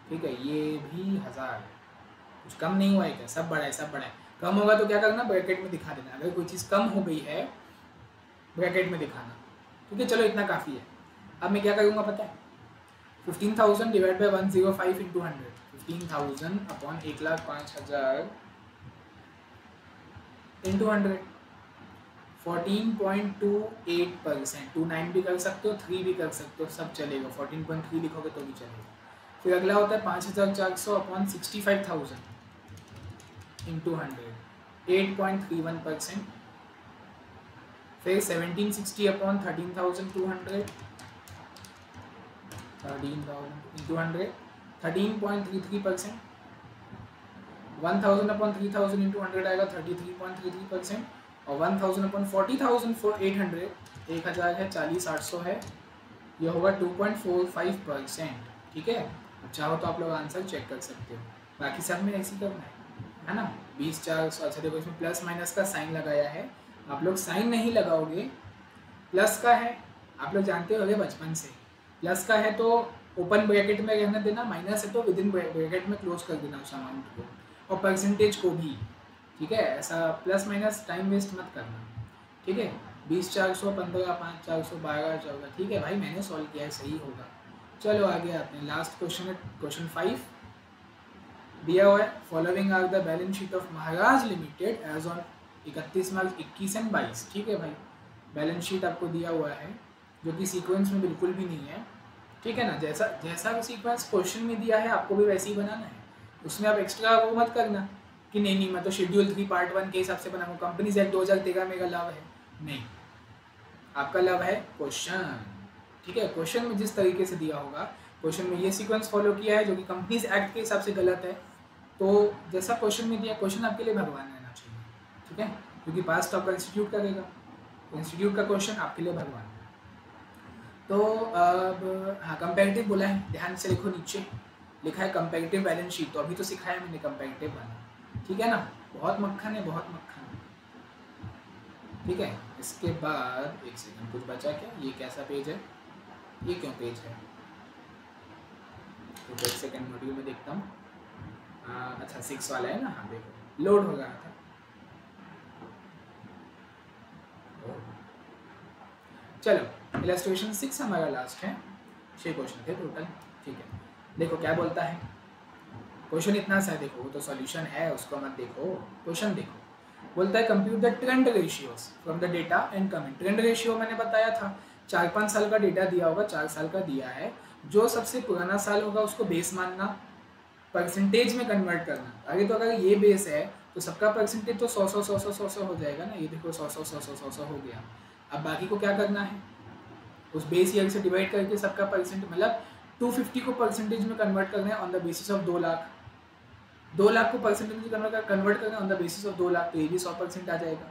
ठीक है, ये भी 1000, कुछ कम नहीं हुआ है क्या, सब बड़ा है, सब बड़ा है। कम होगा तो क्या करना, ब्रैकेट में दिखा देना, अगर कोई चीज़ कम हो गई है ब्रैकेट में दिखाना, ठीक है। चलो इतना काफ़ी है। अब मैं क्या करूँगा पता है, 15,000 divide by 105 into 100, 15,000 upon 1,05,000 into 100, 14.28%। 29 भी कर सकते हो, 3 भी कर सकते हो, सब चलेगा। 14.3 लिखोगे तो भी चलेगा। फिर अगला होता है 5,400 अपॉन 65,000 इंटू 100, 8.31%। फिर 1760 अपॉन 13,200, 13,000 इंटू 100, 13.33%। 1,000 अपॉन 3,000 इंटू 100 आएगा 33.33%। और 1,000 अपॉन 40,000 फॉर 800, 1,000 है, 40,800 है, ये होगा 2.45%, ठीक है। चाहो तो आप लोग आंसर चेक कर सकते हो, बाकी सब में ऐसे ही करना है ना। 20,400, अच्छा देखो इसमें प्लस माइनस का साइन लगाया है, आप लोग साइन नहीं लगाओगे, प्लस का है, आप लोग जानते होंगे बचपन से, प्लस का है तो ओपन ब्रैकेट में रहने देना, माइनस है तो विद इन ब्रैकेट में क्लोज कर देना उस अमाउंट को, और परसेंटेज को भी, ठीक है। ऐसा प्लस माइनस टाइम वेस्ट मत करना, ठीक है। 20,400, 15, 5,400, 12,14, ठीक है भाई, मैंने सॉल्व किया है, सही होगा। चलो आगे आते हैं, लास्ट क्वेश्चन है क्वेश्चन 5 दिया हुआ है, following are the balance sheet of Maharaj limited as on 31 March 21 and 22, ठीक है भाई। बैलेंस शीट आपको दिया हुआ है जो कि सीक्वेंस में बिल्कुल भी नहीं है, ठीक है ना। जैसा जैसा सीक्वेंस क्वेश्चन में दिया है आपको भी वैसे ही बनाना है, उसमें आप एक्स्ट्रा वो मत करना कि नहीं नहीं मैं तो शेड्यूल 3 पार्ट 1 के हिसाब से बनाऊँ, कंपनीज एक्ट 2013 में का लाभ है, नहीं, आपका लाभ है क्वेश्चन। ठीक है, क्वेश्चन में जिस तरीके से दिया होगा, क्वेश्चन में ये सीक्वेंस फॉलो किया है जो कि कंपनीज एक्ट के हिसाब से गलत है, तो जैसा क्वेश्चन में दिया, क्वेश्चन आपके लिए भगवान रहना चाहिए। ठीक है, क्योंकि पास तो आपका इंस्टीट्यूट करेगा, इंस्टीट्यूट का क्वेश्चन आपके लिए भगवान। तो अब हाँ, कंपेरेटिव बोला है, ध्यान से लिखो, नीचे लिखा है कंपेरेटिव बैलेंस शीट, तो अभी तो सिखाया मैंने कंपेरेटिव वाला। ठीक है ना, बहुत मक्खन है, बहुत मक्खन। ठीक है, इसके बाद एक सेकंड, कुछ बचा क्या, ये कैसा पेज है, ये क्यों पेज है, तो एक सेकंड मॉड्यूल में देखता हूँ। अच्छा 6 वाला है ना, हाँ देखो लोड हो रहा था। चलो इलस्ट्रेशन 6 हमारा लास्ट है, 6 क्वेश्चन थे टोटल। ठीक है, देखो क्या बोलता है, क्वेश्चन इतना सा है, देखो वो तो सॉल्यूशन है, उसको मत देखो, क्वेश्चन देखो। बोलता है compute the trend ratios from the data and comment. Trend ratio मैंने बताया था 4-5 साल का डेटा दिया होगा, 4 साल का दिया है, जो सबसे पुराना साल होगा उसको बेस मानना, परसेंटेज में कन्वर्ट करना। आगे तो अगर ये बेस है तो सबका परसेंटेज तो 100 हो जाएगा ना, ये देखो 100 हो गया। अब बाकी को क्या करना है, उस बेस ईयर से डिवाइड करके सबका परसेंट, मतलब 250 को परसेंटेज में कन्वर्ट करना है on the basis of 2 lakh, 2 lakh को परसेंटेज में कन्वर्ट करना on the basis of 2 lakh, तो ये भी 100% आ जाएगा।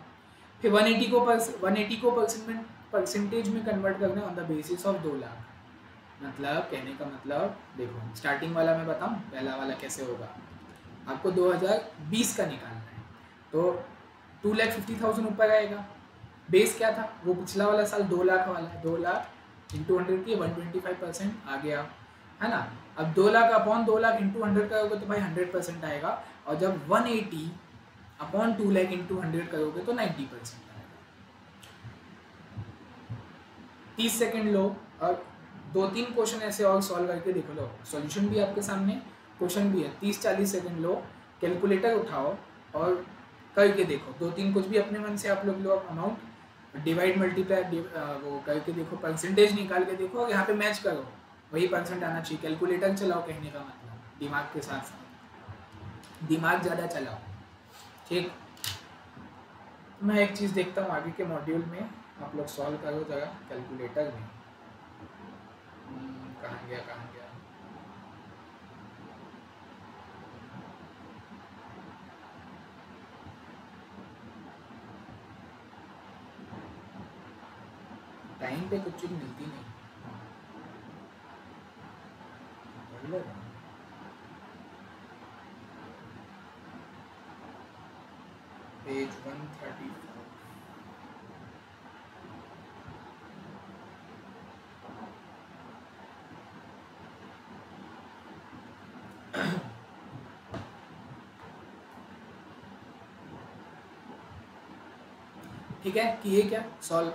फिर 180 को परसेंटेज में कन्वर्ट करना on the basis of 2 lakh. मतलब कहने का मतलब देखो, स्टार्टिंग वाला मैं बताऊं, पहला वाला कैसे होगा, आपको 2020 का निकालना है, तो 2,50,000 ऊपर आएगा। बेस क्या था, वो पिछला वाला साल 2 लाख वाला है, 2 लाख इंटू 100 की 125% आ गया, है ना। अब 2 लाख अपॉन 2 लाख इंटू 100 करोगे तो भाई 100% आएगा, और जब 180 अपॉन 2 लाख इंटू 100 करोगे तो 90% आएगा। 30 सेकेंड लो और 2-3 क्वेश्चन ऐसे और सॉल्व करके देख लो, सॉल्यूशन भी आपके सामने, क्वेश्चन भी है। 30-40 सेकेंड लो, कैलकुलेटर उठाओ और करके देखो, 2-3 कुछ भी अपने मन से आप लोग लो, अमाउंट डिवाइड मल्टीप्लाई वो करके देखो, परसेंटेज निकाल के देखो, और यहाँ पे मैच करो, वही परसेंट आना चाहिए। कैलकुलेटर चलाओ, कहने का मतलब दिमाग के साथ साथ दिमाग ज़्यादा चलाओ। ठीक, मैं एक चीज़ देखता हूँ आगे के मॉड्यूल में, आप लोग सॉल्व करो जरा कैलकुलेटर में। कहाँ गया टाइम पे कुछ चीज़ मिलती नहीं। पेज 134। ठीक है, किए क्या सॉल्व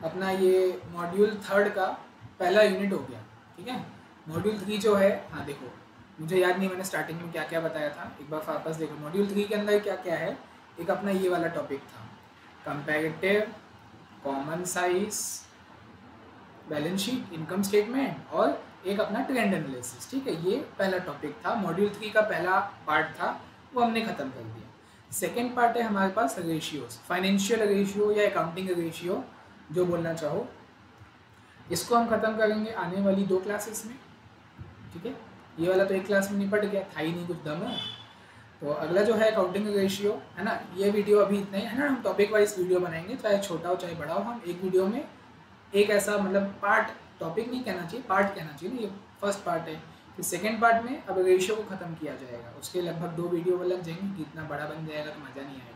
अपना ये मॉड्यूल 3 का पहला यूनिट हो गया। ठीक है, मॉड्यूल 3 जो है, हाँ देखो मुझे याद नहीं मैंने स्टार्टिंग में क्या क्या बताया था, एक बार वापस देखो। मॉड्यूल 3 के अंदर क्या क्या है, एक अपना ये वाला टॉपिक था, comparative, common size, balance sheet, income statement, और एक अपना ट्रेंड एनालिसिस। ठीक है, ये पहला टॉपिक था, मॉड्यूल 3 का पहला पार्ट था, वो हमने ख़त्म कर दिया। सेकेंड पार्ट है हमारे पास रेशियोज, फाइनेंशियल रेशियो या अकाउंटिंग रेशियो जो बोलना चाहो, इसको हम ख़त्म करेंगे आने वाली 2 क्लासेस में। ठीक है, ये वाला तो एक क्लास में निपट गया, था ही नहीं कुछ दम है। तो अगला जो है अकाउंटिंग रेशियो, है ना, ये वीडियो अभी इतना ही है ना, हम टॉपिक वाइज वीडियो बनाएंगे, चाहे छोटा हो चाहे बड़ा हो, हम एक वीडियो में एक ऐसा, मतलब पार्ट, टॉपिक नहीं कहना चाहिए, पार्ट कहना चाहिए ना, ये फर्स्ट पार्ट है। फिर सेकेंड पार्ट में अब रेशियो को ख़त्म किया जाएगा, उसके लगभग 2 वीडियो लग जाएंगे, इतना बड़ा बन जाएगा तो मज़ा नहीं आएगा।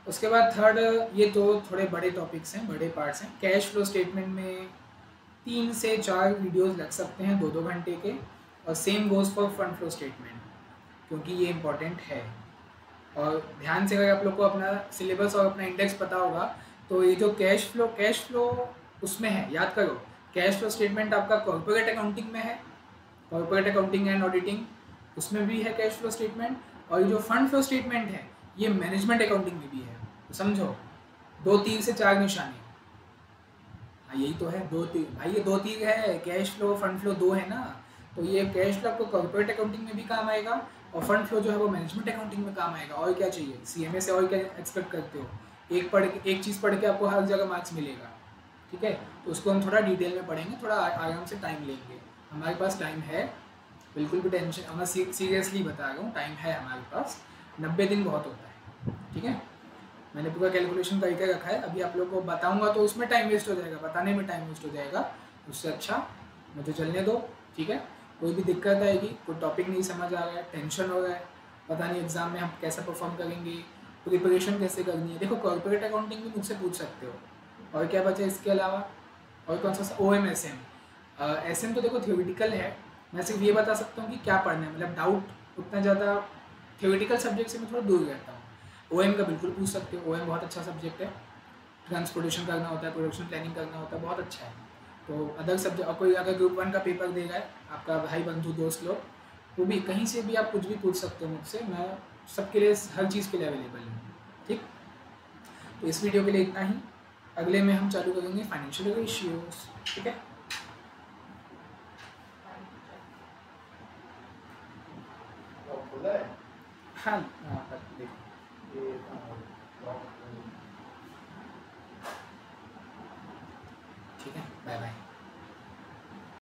उसके बाद थर्ड, ये तो थोड़े बड़े टॉपिक्स हैं, बड़े पार्ट्स हैं। कैश फ्लो स्टेटमेंट में 3 से 4 वीडियोस लग सकते हैं 2-2 घंटे के, और same goes for fund flow statement, क्योंकि ये इंपॉर्टेंट है। और ध्यान से अगर आप लोग को अपना सिलेबस और अपना इंडेक्स पता होगा, तो ये जो कैश फ्लो उसमें है, याद करो, कैश फ्लो स्टेटमेंट आपका कॉर्पोरेट अकाउंटिंग में है, कॉर्पोरेट अकाउंटिंग एंड ऑडिटिंग, उसमें भी है कैश फ्लो स्टेटमेंट। और ये जो फंड फ्लो स्टेटमेंट है, ये मैनेजमेंट अकाउंटिंग में भी है, तो समझो 2, 3 से 4 निशाने। हाँ यही तो है, दो तीर भाई, ये दो तीर है, कैश फ्लो फंड फ्लो दो है ना। तो ये कैश फ्लो आपको कॉर्पोरेट अकाउंटिंग में भी काम आएगा, और फंड फ्लो जो है वो मैनेजमेंट अकाउंटिंग में काम आएगा। और क्या चाहिए, सीएमए से और क्या एक्सपेक्ट करते हो? एक चीज़ पढ़ के आपको हर जगह मार्क्स मिलेगा, ठीक है? तो उसको हम थोड़ा डिटेल में पढ़ेंगे, थोड़ा आराम से टाइम लेंगे। हमारे पास टाइम है, बिल्कुल भी टेंशन, मैं सीरियसली बता रहा हूँ, टाइम है हमारे पास। 90 दिन बहुत होता है, ठीक है? मैंने पूरा कैलकुलेशन करके रखा है, अभी आप लोगों को बताऊंगा तो उसमें टाइम वेस्ट हो जाएगा, बताने में टाइम वेस्ट हो जाएगा। उससे अच्छा मुझे चलने दो, ठीक है? कोई भी दिक्कत आएगी, कोई टॉपिक नहीं समझ आ रहा है, टेंशन हो रहा है, पता नहीं एग्ज़ाम में हम कैसा परफॉर्म करेंगे, प्रिपरेशन कैसे करनी है, देखो कॉर्पोरेट अकाउंटिंग भी मुझसे पूछ सकते हो। और क्या बचा इसके अलावा? और कौन सा? O M S M. S M तो देखो थियोरिटिकल है, मैं सिर्फ ये बता सकता हूँ कि क्या पढ़ना है, मतलब डाउट उतना ज़्यादा थियोरिटिकल सब्जेक्ट से मैं थोड़ा दूर रहता हूँ। ओएम का बिल्कुल पूछ सकते हो, ओएम बहुत अच्छा सब्जेक्ट है, ट्रांसपोर्टेशन करना होता है, प्रोडक्शन प्लानिंग करना होता है, बहुत अच्छा है। तो अदर सब्जेक्ट, और कोई अगर ग्रुप 1 का पेपर दे रहा है आपका भाई बंधु दोस्त लोग, वो भी कहीं से भी आप कुछ भी पूछ सकते हो मुझसे, मैं सबके लिए हर चीज़ के लिए अवेलेबल हूँ, ठीक? तो इस वीडियो के लिए इतना ही, अगले में हम चालू करेंगे फाइनेंशियल रेशियोज, ठीक है? हाँ, देखो